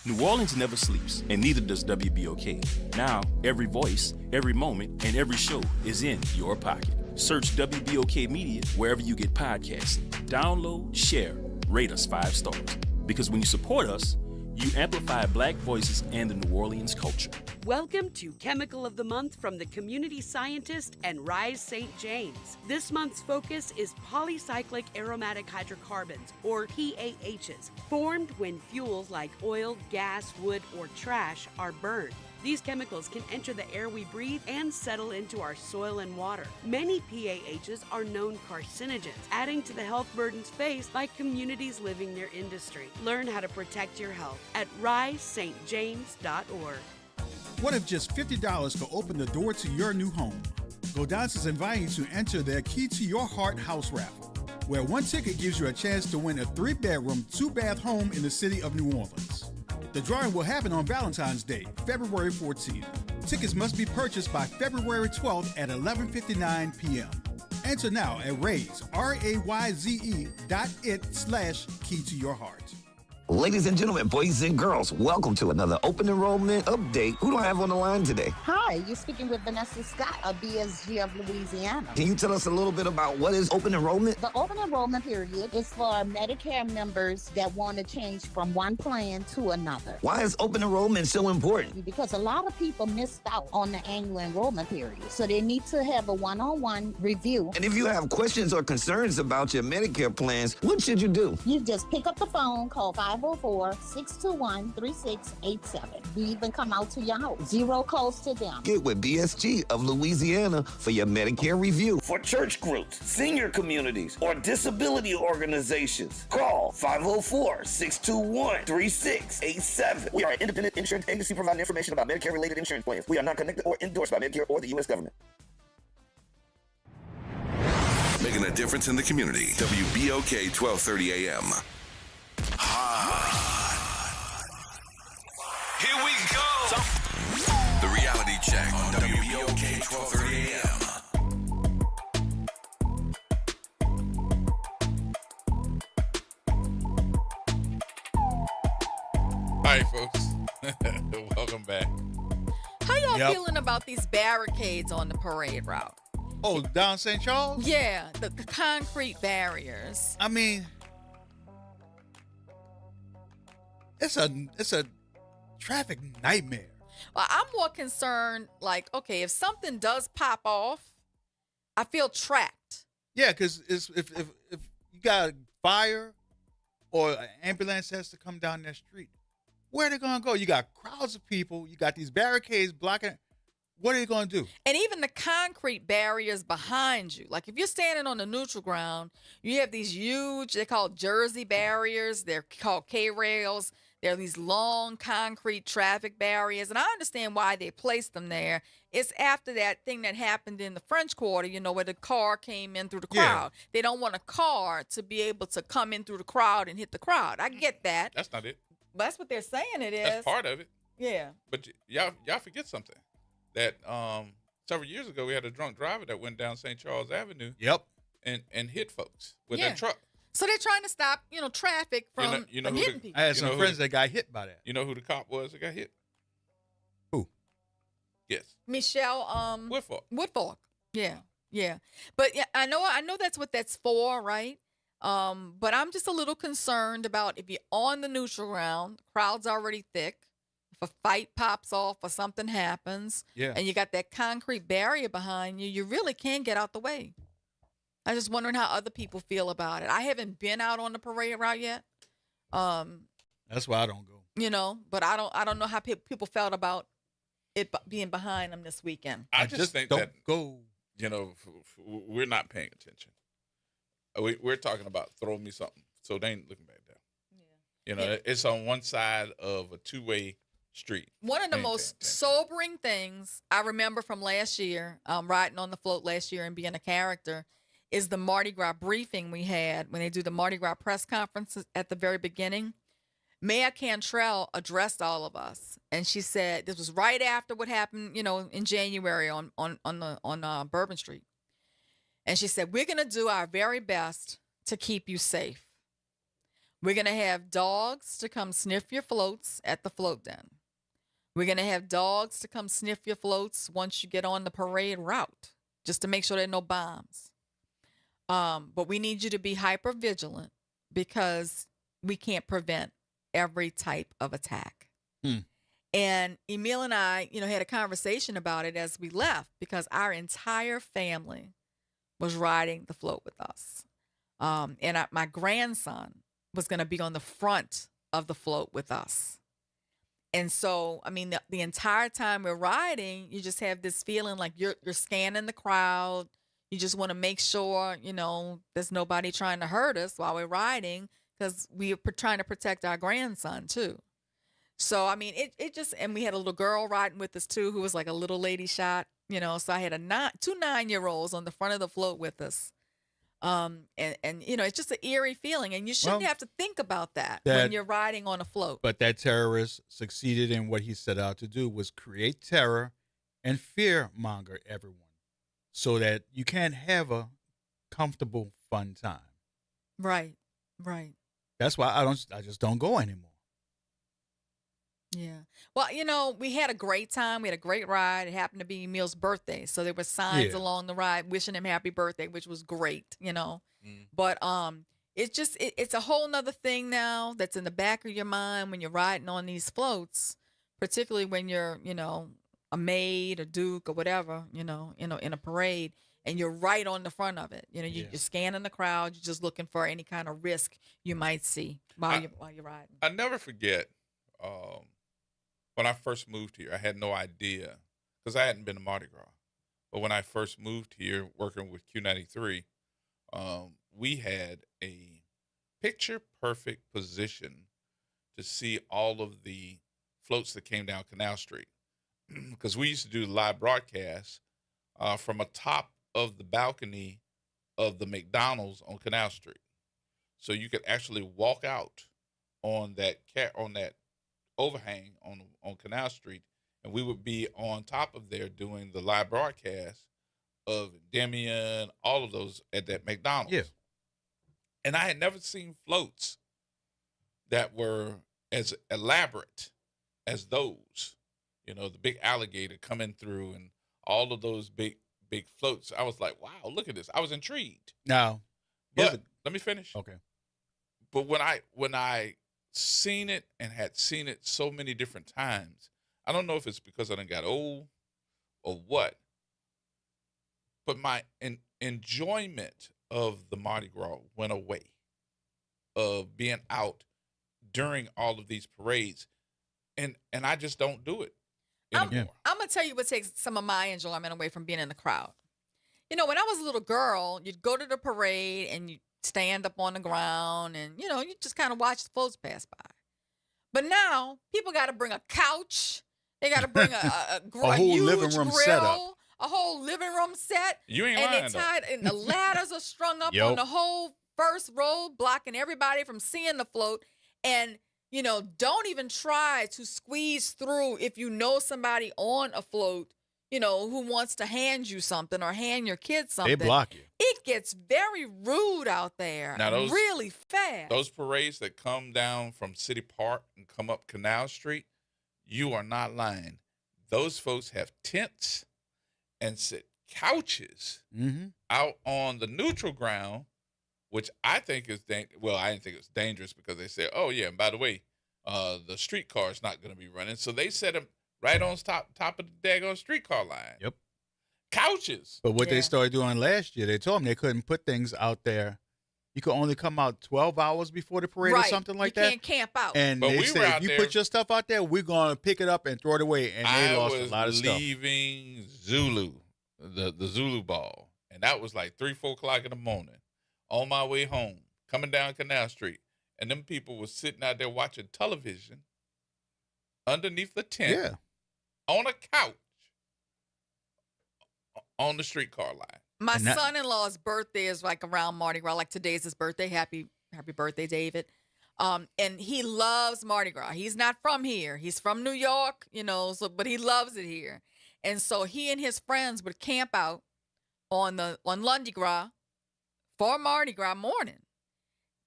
New Orleans never sleeps, and neither does WBOK. Now, every voice, every moment, and every show is in your pocket. Search WBOK Media wherever you get podcasts. Download, share, rate us 5 stars. Because when you support us, you amplify Black voices and the New Orleans culture. Welcome to Chemical of the Month from the Community Scientist and Rise St. James. This month's focus is polycyclic aromatic hydrocarbons, or PAHs, formed when fuels like oil, gas, wood, or trash are burned. These chemicals can enter the air we breathe and settle into our soil and water. Many PAHs are known carcinogens, adding to the health burdens faced by communities living near industry. Learn how to protect your health at risestjames.org. What if just $50 could open the door to your new home? Godance is inviting you to enter their Key to Your Heart house raffle, where one ticket gives you a chance to win a 3-bedroom, 2-bath home in the city of New Orleans. The drawing will happen on Valentine's Day, February 14th. Tickets must be purchased by February 12th at 11:59 p.m. Enter now at RAYZE.it/Key to Your Heart. Ladies and gentlemen, boys and girls, welcome to another open enrollment update. Who do I have on the line today? Hi, you're speaking with Vanessa Scott of BSG of Louisiana. Can you tell us a little bit about what is open enrollment? The open enrollment period is for Medicare members that want to change from one plan to another. Why is open enrollment so important? Because a lot of people missed out on the annual enrollment period, so they need to have a one-on-one review. And if you have questions or concerns about your Medicare plans, what should you do? You just pick up the phone, call 504-621-3687. We even come out to your house. Zero cost to them. Get with BSG of Louisiana for your Medicare review. For church groups, senior communities, or disability organizations, call 504-621-3687. We are an independent insurance agency providing information about Medicare-related insurance plans. We are not connected or endorsed by Medicare or the U.S. government. Making a difference in the community. WBOK 1230 AM. Here we go. The reality check on WBOK 1230 AM. All right, folks. Welcome back. How y'all feeling about these barricades on the parade route? Oh, down St. Charles? Yeah, the concrete barriers. I mean, it's a traffic nightmare. Well, I'm more concerned, like, okay, if something does pop off, I feel trapped. Yeah, because if you got a fire or an ambulance has to come down that street, where are they going to go? You got crowds of people. You got these barricades blocking. What are they going to do? And even the concrete barriers behind you. Like if you're standing on the neutral ground, you have these huge, they're called Jersey barriers. They're called K-rails. There are these long concrete traffic barriers. And I understand why they placed them there. It's after that thing that happened in the French Quarter, you know, where the car came in through the crowd. Yeah. They don't want a car to be able to come in through the crowd and hit the crowd. I get that. That's not it. That's what they're saying it is. That's part of it. Yeah. But y'all forget something. That several years ago we had a drunk driver that went down St. Charles Avenue. Yep. and hit folks with Yeah. that truck. So they're trying to stop, traffic from, from hitting people. I had some friends that got hit by that. You know who the cop was that got hit? Who? Yes. Michelle Woodfork. Yeah. But yeah, I know that's what that's for, right? But I'm just a little concerned about if you're on the neutral ground, crowd's already thick. If a fight pops off or something happens, and you got that concrete barrier behind you, you really can't get out the way. I'm just wondering how other people feel about it. I haven't been out on the parade route yet. That's why I don't go. But I don't know how people felt about it being behind them this weekend. I just think don't that go. We're not paying attention. We're talking about throw me something, so they ain't looking back down. It's on one side of a two-way street. One of the most sobering things I remember from last year, riding on the float last year and being a character, is the Mardi Gras briefing we had when they do the Mardi Gras press conferences at the very beginning. Mayor Cantrell addressed all of us, and she said this was right after what happened, in January on Bourbon Street. And she said, we're going to do our very best to keep you safe. We're going to have dogs to come sniff your floats at the float den. We're going to have dogs to come sniff your floats once you get on the parade route, just to make sure there are no bombs. But we need you to be hyper vigilant because we can't prevent every type of attack. And Emil and I, had a conversation about it as we left because our entire family was riding the float with us. And my grandson was going to be on the front of the float with us. And so, the entire time we're riding, you just have this feeling like you're scanning the crowd. You just want to make sure, there's nobody trying to hurt us while we're riding because we are trying to protect our grandson too. So, it just, and we had a little girl riding with us too, who was like a little lady shot, so I had two 9-year-olds on the front of the float with us. And it's just an eerie feeling, and you shouldn't have to think about that when you're riding on a float. But that terrorist succeeded in what he set out to do, was create terror and fear monger everyone so that you can't have a comfortable, fun time. Right. That's why I just don't go anymore. Yeah. Well, we had a great time. We had a great ride. It happened to be Emil's birthday. So there were signs along the ride wishing him happy birthday, which was great, But it's a whole nother thing now that's in the back of your mind when you're riding on these floats, particularly when you're, a maid, a duke, or whatever, in a parade, and you're right on the front of it. You're scanning the crowd. You're just looking for any kind of risk you might see while you're riding. I never forget. When I first moved here, I had no idea because I hadn't been to Mardi Gras. But when I first moved here working with Q93, we had a picture-perfect position to see all of the floats that came down Canal Street because we used to do live broadcasts from atop of the balcony of the McDonald's on Canal Street. So you could actually walk out on that overhang on Canal Street, and we would be on top of there doing the live broadcast of Demian, all of those at that McDonald's. Yeah. And I had never seen floats that were as elaborate as those. The big alligator coming through and all of those big floats. I was like, wow, look at this. I was intrigued. Now, but let me finish. Okay. But when I seen it and had seen it so many different times, I don't know if it's because I done got old or what, but my enjoyment of the Mardi Gras went away, of being out during all of these parades, and I just don't do it anymore. I'm going to tell you what takes some of my enjoyment away from being in the crowd. When I was a little girl, you'd go to the parade and you stand up on the ground and, you just kind of watch the floats pass by. But now people got to bring a couch. They got to bring a whole huge living room grill, setup. a whole living room set. You ain't and lying, they tied, and the ladders are strung up Yep. on the whole first row, blocking everybody from seeing the float. And, don't even try to squeeze through if you know somebody on a float. who wants to hand you something or hand your kids something. They block you. It gets very rude out there. Now really fast. Those parades that come down from City Park and come up Canal Street, you are not lying. Those folks have tents and sit couches out on the neutral ground, which I think is well, I didn't think it was dangerous because they said, oh yeah, and by the way, the streetcar is not going to be running, so they set them right on top of the daggone streetcar line. Yep. Couches. But what they started doing last year, they told them they couldn't put things out there. You could only come out 12 hours before the parade or something like that. You can't camp out. And they said, if you put your stuff out there, we're going to pick it up and throw it away. And they lost a lot of stuff. I was leaving Zulu, the Zulu ball, and that was like 3, 4 o'clock in the morning. On my way home, coming down Canal Street, and them people was sitting out there watching television underneath the tent on a couch on the streetcar line. My son-in-law's birthday is like around Mardi Gras. Like today's his birthday. Happy birthday, David. And he loves Mardi Gras. He's not from here. He's from New York, but he loves it here. And so he and his friends would camp out on Lundi Gras for Mardi Gras morning.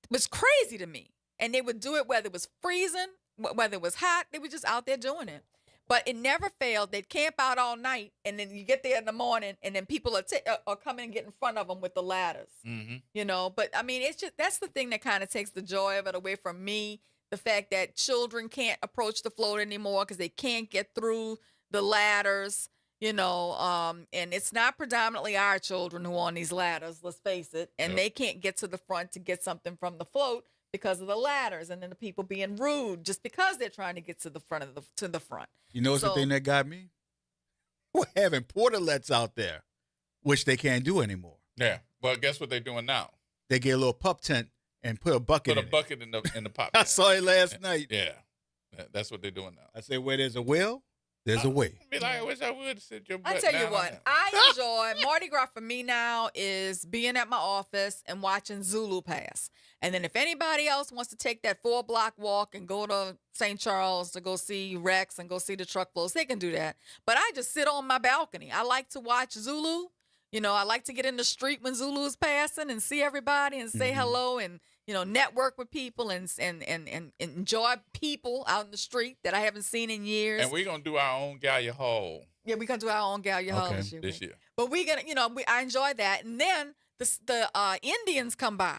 It was crazy to me. And they would do it whether it was freezing, whether it was hot. They were just out there doing it. But it never failed. They'd camp out all night, and then you get there in the morning, and then people are coming and get in front of them with the ladders. But I mean, it's just that's the thing that kind of takes the joy of it away from me. The fact that children can't approach the float anymore because they can't get through the ladders. And it's not predominantly our children who are on these ladders, let's face it, and they can't get to the front to get something from the float because of the ladders, and then the people being rude just because they're trying to get to the front to the front. You know what's the thing that got me? We're having portalets out there, which they can't do anymore. Yeah. Well, guess what they're doing now? They get a little pup tent and put a bucket in in the pop. I saw it last night. Yeah. That's what they're doing now. I say, where there's a will, there's a way. Be like, I wish I would sit your butt I tell you down what, I enjoy Mardi Gras for me now is being at my office and watching Zulu pass. And then if anybody else wants to take that 4-block walk and go to St. Charles to go see Rex and go see the truck floats, they can do that. But I just sit on my balcony. I like to watch Zulu. I like to get in the street when Zulu is passing and see everybody and say hello and, network with people and enjoy people out in the street that I haven't seen in years. And we're going to do our own Gallia Hall. Yeah, we're going to do our own Gallia Hall this year. But we're going to, I enjoy that. And then the Indians come by.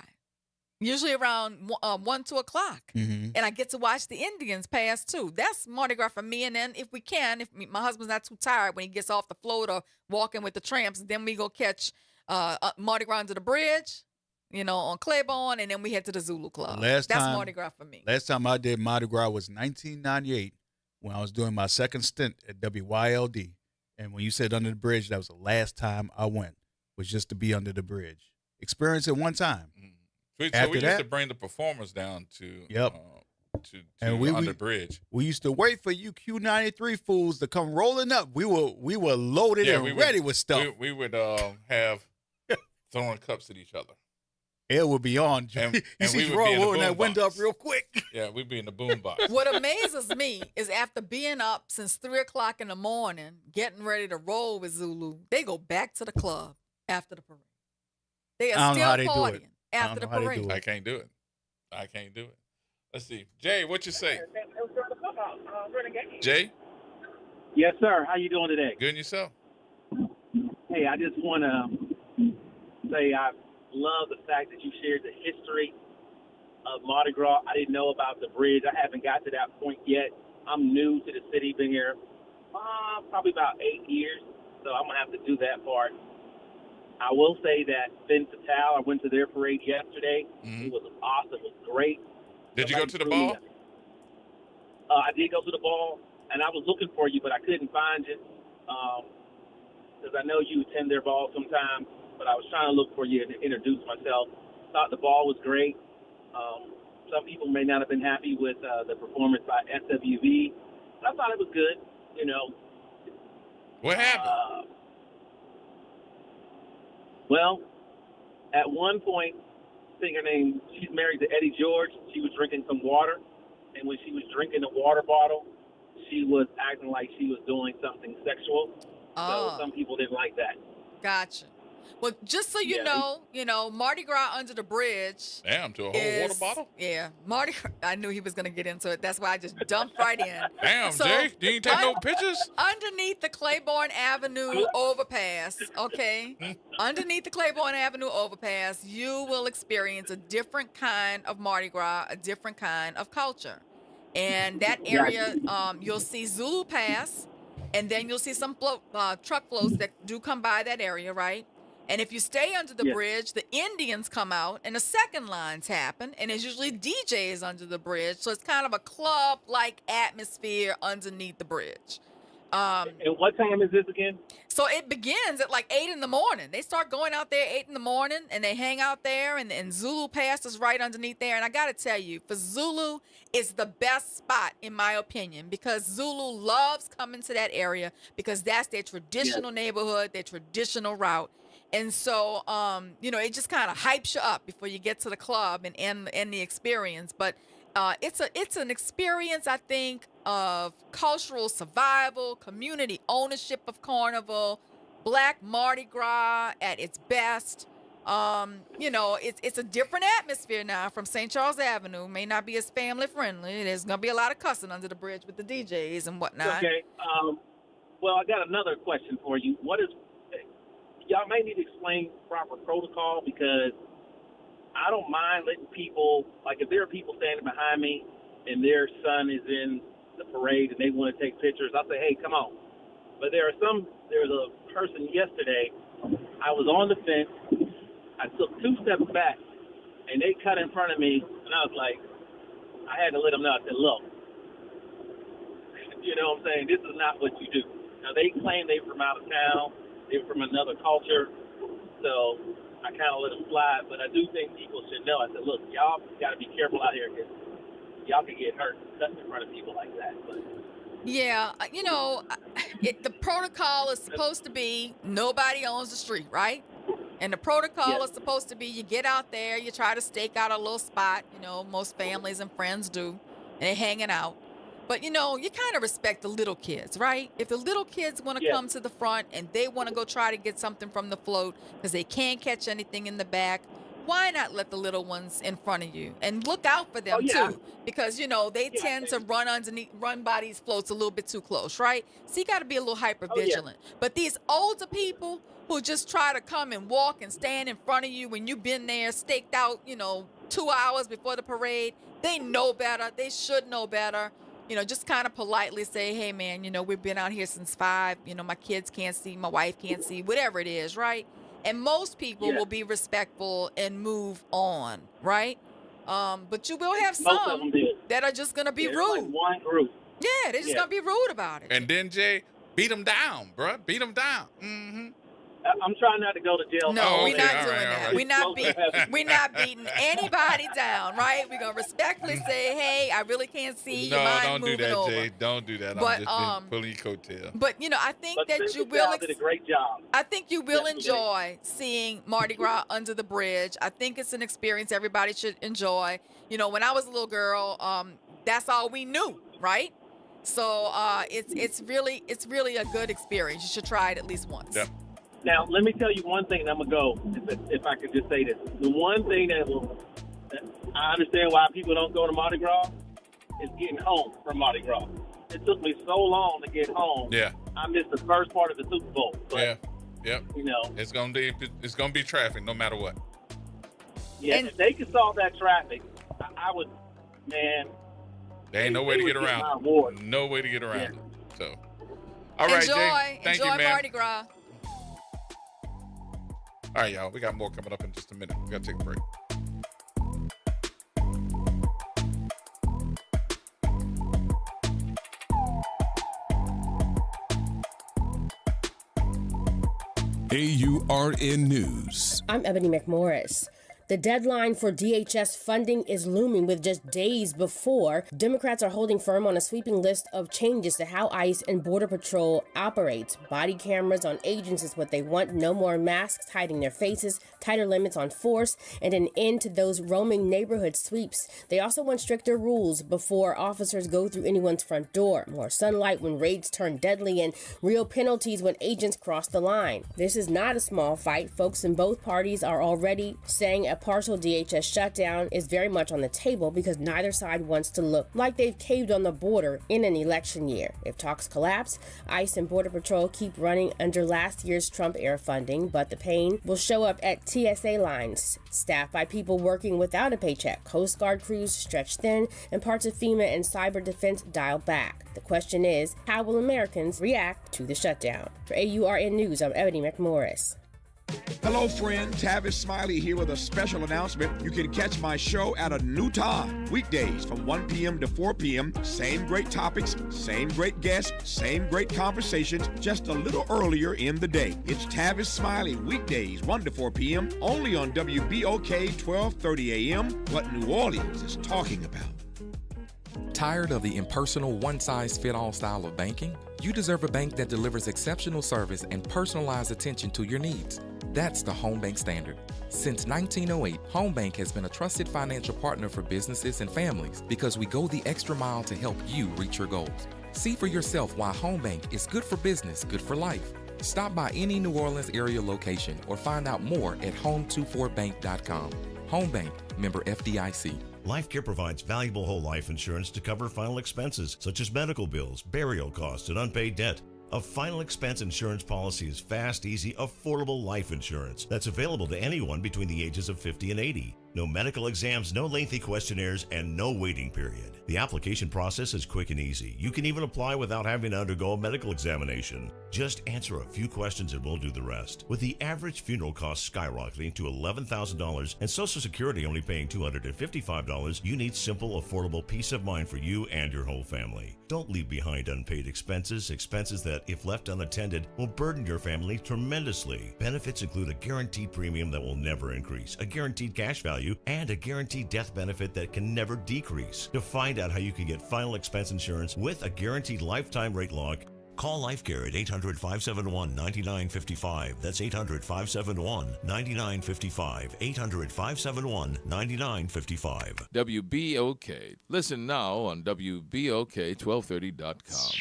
Usually around 1, 2 o'clock. And I get to watch the Indians pass too. That's Mardi Gras for me. And then if my husband's not too tired when he gets off the float or walking with the tramps, then we go catch Mardi Gras under the bridge, on Claiborne, and then we head to the Zulu Club. That's Mardi Gras for me. Last time I did Mardi Gras was 1998 when I was doing my second stint at WYLD. And when you said under the bridge, that was the last time I went, was just to be under the bridge. Experience it one time. So we used to bring the performers down to under the bridge. We used to wait for you Q93 fools to come rolling up. We were loaded and ready with stuff. We would have throwing cups at each other. It would be on. And you see Gerod rolling that window up real quick. Yeah, we'd be in the boom box. What amazes me is after being up since 3 o'clock in the morning, getting ready to roll with Zulu, they go back to the club after the parade. They are still partying. After the parade. I can't do it. Let's see. Jay, what you say? Jay? Yes, sir. How you doing today? Good, and yourself? Hey, I just want to say I love the fact that you shared the history of Mardi Gras. I didn't know about the bridge. I haven't got to that point yet. I'm new to the city. Been here probably about 8 years, so I'm going to have to do that part. I will say that Fin Fatale, I went to their parade yesterday. It was awesome. It was great. Did you go to the ball? I did go to the ball, and I was looking for you, but I couldn't find you because I know you attend their ball sometimes, but I was trying to look for you to introduce myself. Thought the ball was great. Some people may not have been happy with the performance by SWV, but I thought it was good, What happened? Well, at one point, singer named, she's married to Eddie George. She was drinking some water, and when she was drinking the water bottle, she was acting like she was doing something sexual. Oh. So some people didn't like that. Gotcha. Well, just so you know, Mardi Gras under the bridge. Damn, to a whole water bottle? Yeah, Mardi Gras. I knew he was going to get into it. That's why I just dumped right in. Damn, Jay, you ain't take no pictures? Underneath the Claiborne Avenue overpass, okay? Underneath the Claiborne Avenue overpass, you will experience a different kind of Mardi Gras, a different kind of culture. And that area, you'll see Zulu Pass, and then you'll see some truck floats that do come by that area, right? And if you stay under the bridge, the Indians come out and the second lines happen. And there's usually DJs under the bridge. So it's kind of a club-like atmosphere underneath the bridge. And what time is this again? So it begins at like 8 in the morning. They start going out there 8 in the morning and they hang out there. And Zulu Pass is right underneath there. And I got to tell you, for Zulu, it's the best spot, in my opinion, because Zulu loves coming to that area because that's their traditional neighborhood, their traditional route. And so, it just kind of hypes you up before you get to the club and end the experience. But it's an experience, I think, of cultural survival, community ownership of Carnival, Black Mardi Gras at its best. It's a different atmosphere now from St. Charles Avenue. May not be as family friendly. There's gonna be a lot of cussing under the bridge with the DJs and whatnot. Okay. Well, I got another question for you. Y'all may need to explain proper protocol because I don't mind letting people, like if there are people standing behind me and their son is in the parade and they want to take pictures, I'll say, hey, come on. But there's a person yesterday, I was on the fence, I took 2 steps back and they cut in front of me and I was like, I had to let them know, I said, look, you know what I'm saying, this is not what you do. Now they claim they're from out of town, they're from another culture, so I kind of let them slide. But I do think people should know. I said, look, y'all got to be careful out here because y'all can get hurt cutting in front of people like that. But yeah, the protocol is supposed to be nobody owns the street, right? And the protocol is supposed to be you get out there, you try to stake out a little spot, most families and friends do, and they're hanging out. But, you kind of respect the little kids, right? If the little kids want to come to the front and they want to go try to get something from the float because they can't catch anything in the back, why not let the little ones in front of you? And look out for them, too, because, they tend to run by these floats a little bit too close, right? So you got to be a little hyper vigilant. But these older people who just try to come and walk and stand in front of you when you've been there, staked out, 2 hours before the parade, they know better. They should know better. Just kind of politely say, hey, man, we've been out here since 5. My kids can't see, my wife can't see, whatever it is, right? And most people will be respectful and move on, right? But you will have some that are just going to be rude. Like one group. Yeah, they're just going to be rude about it. And then, Jay, beat them down, bro. Beat them down. Mm-hmm. I'm trying not to go to jail. No, we're not doing that. We're not beating anybody down, right? We're gonna respectfully say, "Hey, I really can't see. No, you mind don't do moving that, over?" Jay. Don't do that. But, I'm just pulling your coattail. But I think that you will. Did a great job. I think you will enjoy seeing Mardi Gras under the bridge. I think it's an experience everybody should enjoy. When I was a little girl, that's all we knew, right? So it's really a good experience. You should try it at least once. Yep. Now, let me tell you one thing, and I'm going to go, if I could just say this. The one thing that I understand why people don't go to Mardi Gras is getting home from Mardi Gras. It took me so long to get home. Yeah. I missed the first part of the Super Bowl. But, Yep. It's gonna be traffic no matter what. Yeah, if they could solve that traffic, I would, man. There ain't no way to get around it. No way to get around it. So, all right, Jay. Thank you, man. Mardi Gras. All right, y'all. We got more coming up in just a minute. We got to take a break. AURN News. I'm Ebony McMorris. The deadline for DHS funding is looming with just days before. Democrats are holding firm on a sweeping list of changes to how ICE and Border Patrol operates. Body cameras on agents is what they want. No more masks hiding their faces, tighter limits on force, and an end to those roaming neighborhood sweeps. They also want stricter rules before officers go through anyone's front door. More sunlight when raids turn deadly, and real penalties when agents cross the line. This is not a small fight. Folks in both parties are already saying a partial DHS shutdown is very much on the table because neither side wants to look like they've caved on the border in an election year. If talks collapse, ICE and Border Patrol keep running under last year's Trump-era funding, but the pain will show up at TSA lines, staffed by people working without a paycheck, Coast Guard crews stretched thin, and parts of FEMA and cyber defense dialed back. The question is, how will Americans react to the shutdown? For AURN News, I'm Ebony McMorris. Hello, friend. Tavis Smiley here with a special announcement. You can catch my show at a new time, weekdays from 1 p.m. to 4 p.m. Same great topics, same great guests, same great conversations, just a little earlier in the day. It's Tavis Smiley, weekdays 1 to 4 p.m. only on WBOK 1230 a.m. What New Orleans is talking about. Tired of the impersonal, one-size-fit-all style of banking? You deserve a bank that delivers exceptional service and personalized attention to your needs. That's the Home Bank Standard. Since 1908, Home Bank has been a trusted financial partner for businesses and families because we go the extra mile to help you reach your goals. See for yourself why Home Bank is good for business, good for life. Stop by any New Orleans area location or find out more at home24bank.com. Home Bank, member FDIC. LifeCare provides valuable whole life insurance to cover final expenses such as medical bills, burial costs, and unpaid debt. A final expense insurance policy is fast, easy, affordable life insurance that's available to anyone between the ages of 50 and 80. No medical exams, no lengthy questionnaires, and no waiting period. The application process is quick and easy. You can even apply without having to undergo a medical examination. Just answer a few questions and we'll do the rest. With the average funeral cost skyrocketing to $11,000 and Social Security only paying $255, you need simple, affordable peace of mind for you and your whole family. Don't leave behind unpaid expenses that, if left unattended, will burden your family tremendously. Benefits include a guaranteed premium that will never increase, a guaranteed cash value, and a guaranteed death benefit that can never decrease. To find out how you can get final expense insurance with a guaranteed lifetime rate lock, call LifeCare at 800-571-9955. That's 800-571-9955. 800-571-9955. WBOK. Listen now on WBOK1230.com.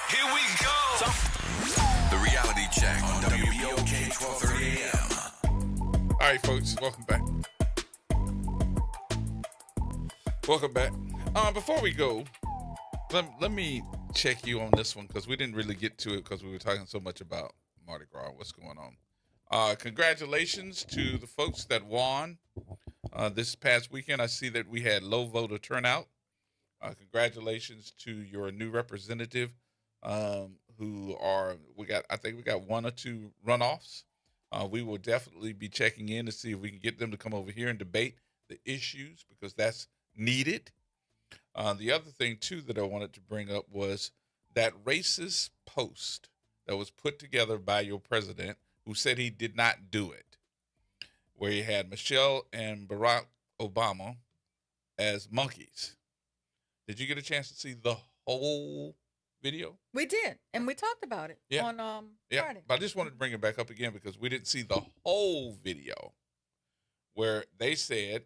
Here we go. The reality check on WBOK 1230 AM. All right, folks, welcome back. Welcome back. Before we go, let me check you on this one because we didn't really get to it because we were talking so much about Mardi Gras. What's going on? Congratulations to the folks that won this past weekend. I see that we had low voter turnout. Congratulations to your new representative I think we got one or two runoffs. We will definitely be checking in to see if we can get them to come over here and debate the issues because that's needed. The other thing, too, that I wanted to bring up was that racist post that was put together by your president who said he did not do it, where he had Michelle and Barack Obama as monkeys. Did you get a chance to see the whole video? We did, and we talked about it on Friday. But I just wanted to bring it back up again because we didn't see the whole video where they said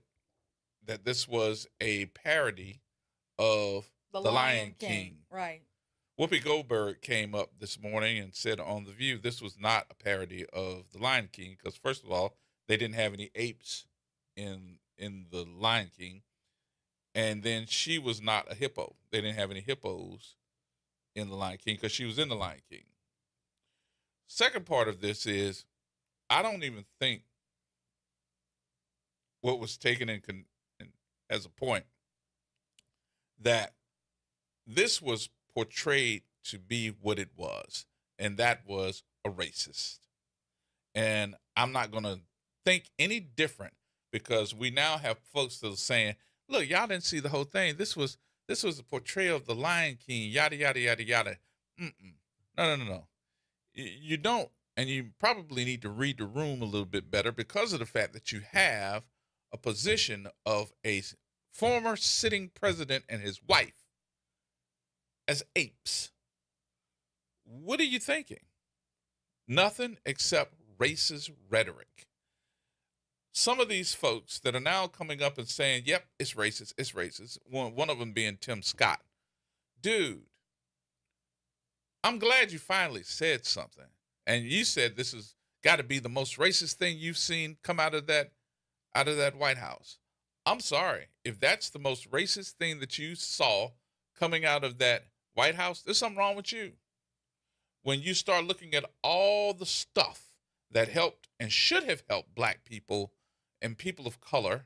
that this was a parody of The Lion King. Right. Whoopi Goldberg came up this morning and said on The View this was not a parody of The Lion King because, first of all, they didn't have any apes in The Lion King. And then she was not a hippo. They didn't have any hippos in The Lion King because she was in The Lion King. Second part of this is I don't even think what was taken in as a point that this was portrayed to be what it was, and that was a racist. And I'm not going to think any different because we now have folks that are saying, look, y'all didn't see the whole thing. This was a portrayal of the Lion King, yada, yada, yada, yada. No. You don't and you probably need to read the room a little bit better because of the fact that you have a position of a former sitting president and his wife as apes. What are you thinking? Nothing except racist rhetoric. Some of these folks that are now coming up and saying, yep, it's racist, it's racist. One of them being Tim Scott. Dude, I'm glad you finally said something. And you said this has got to be the most racist thing you've seen come out of that White House. I'm sorry. If that's the most racist thing that you saw coming out of that White House, there's something wrong with you. When you start looking at all the stuff that helped and should have helped black people and people of color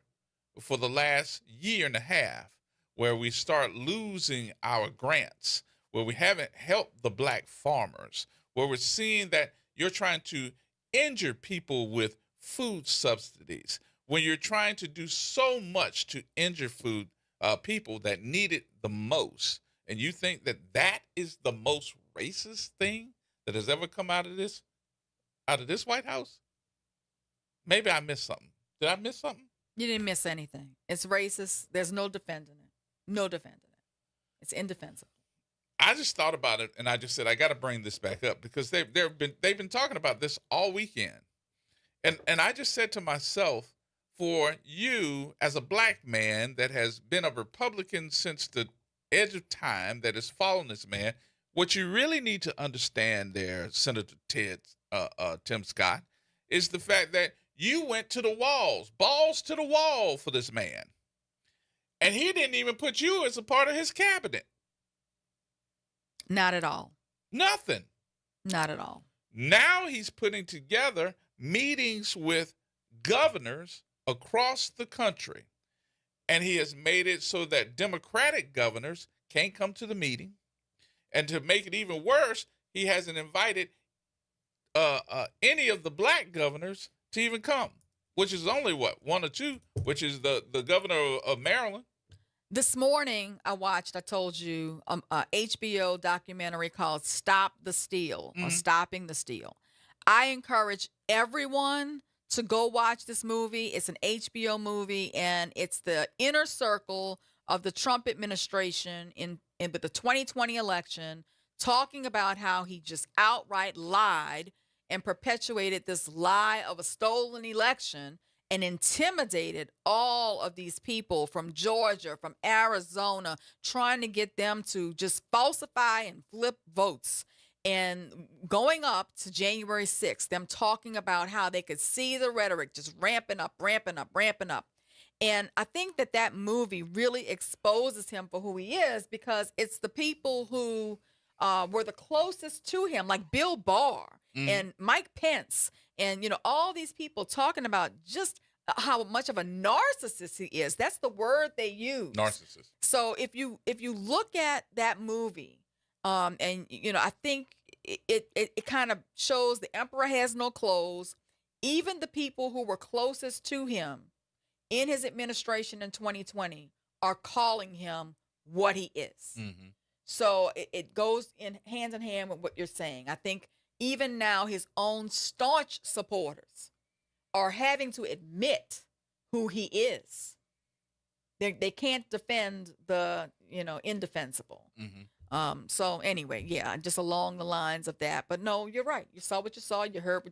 for the last year and a half, where we start losing our grants, where we haven't helped the black farmers, where we're seeing that you're trying to injure people with food subsidies, when you're trying to do so much to injure people that need it the most, and you think that that is the most racist thing that has ever come out of this White House? Maybe I missed something. Did I miss something? You didn't miss anything. It's racist. There's no defending it. No defending it. It's indefensible. I just thought about it, and I just said I got to bring this back up because they've been talking about this all weekend, and I just said to myself, for you as a black man that has been a Republican since the edge of time, that has followed this man, what you really need to understand there, Senator Tim Scott, is the fact that you went to the walls, balls to the wall for this man, and he didn't even put you as a part of his cabinet. Not at all. Nothing. Not at all. Now he's putting together meetings with governors across the country, and he has made it so that Democratic governors can't come to the meeting. And to make it even worse, he hasn't invited any of the black governors to even come, which is only one or two, which is the governor of Maryland. This morning, I told you, a HBO documentary called Stop the Steal, or Stopping the Steal. I encourage everyone to go watch this movie. It's an HBO movie, and it's the inner circle of the Trump administration in the 2020 election, talking about how he just outright lied and perpetuated this lie of a stolen election and intimidated all of these people from Georgia, from Arizona, trying to get them to just falsify and flip votes. And going up to January 6th, them talking about how they could see the rhetoric just ramping up. And I think that movie really exposes him for who he is, because it's the people who were the closest to him, like Bill Barr and Mike Pence, and all these people talking about just how much of a narcissist he is. That's the word they use. Narcissist. So if you look at that movie, and I think it kind of shows the emperor has no clothes. Even the people who were closest to him in his administration in 2020 are calling him what he is. Mm-hmm. So it goes hand in hand with what you're saying. I think even now his own staunch supporters are having to admit who he is. They can't defend the indefensible. Mm-hmm. So anyway, yeah, just along the lines of that. But no, you're right. You saw what you saw. You heard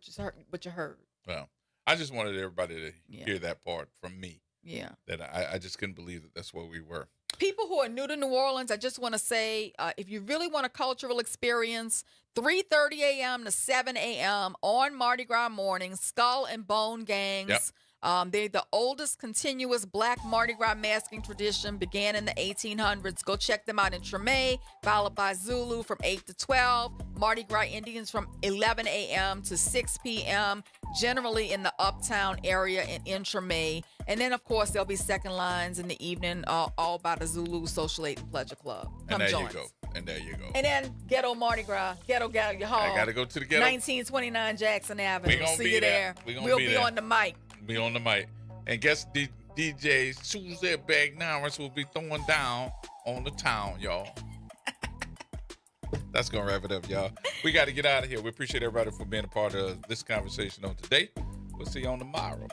what you heard. Well, I just wanted everybody to hear that part from me. Yeah. That I just couldn't believe that that's where we were. People who are new to New Orleans, I just want to say, if you really want a cultural experience, 3:30 a.m. to 7 a.m. on Mardi Gras morning, Skull and Bone Gangs. Yep. They're the oldest continuous black Mardi Gras masking tradition, began in the 1800s. Go check them out in Treme, followed by Zulu from 8 to 12, Mardi Gras Indians from 11 a.m. to 6 p.m., generally in the uptown area and in Treme. And then, of course, there'll be second lines in the evening, all by the Zulu Social Aid and Pleasure Club. Come join us. And there you go. And then Ghetto Mardi Gras, Ghetto Gallery Hall. I got to go to the ghetto. 1929 Jackson Avenue. See you there. We'll be on the mic. Be on the mic. And guess DJ Suzette Bagnaris will be throwing down on the town, y'all. That's going to wrap it up, y'all. We got to get out of here. We appreciate everybody for being a part of this conversation on today. We'll see you on tomorrow.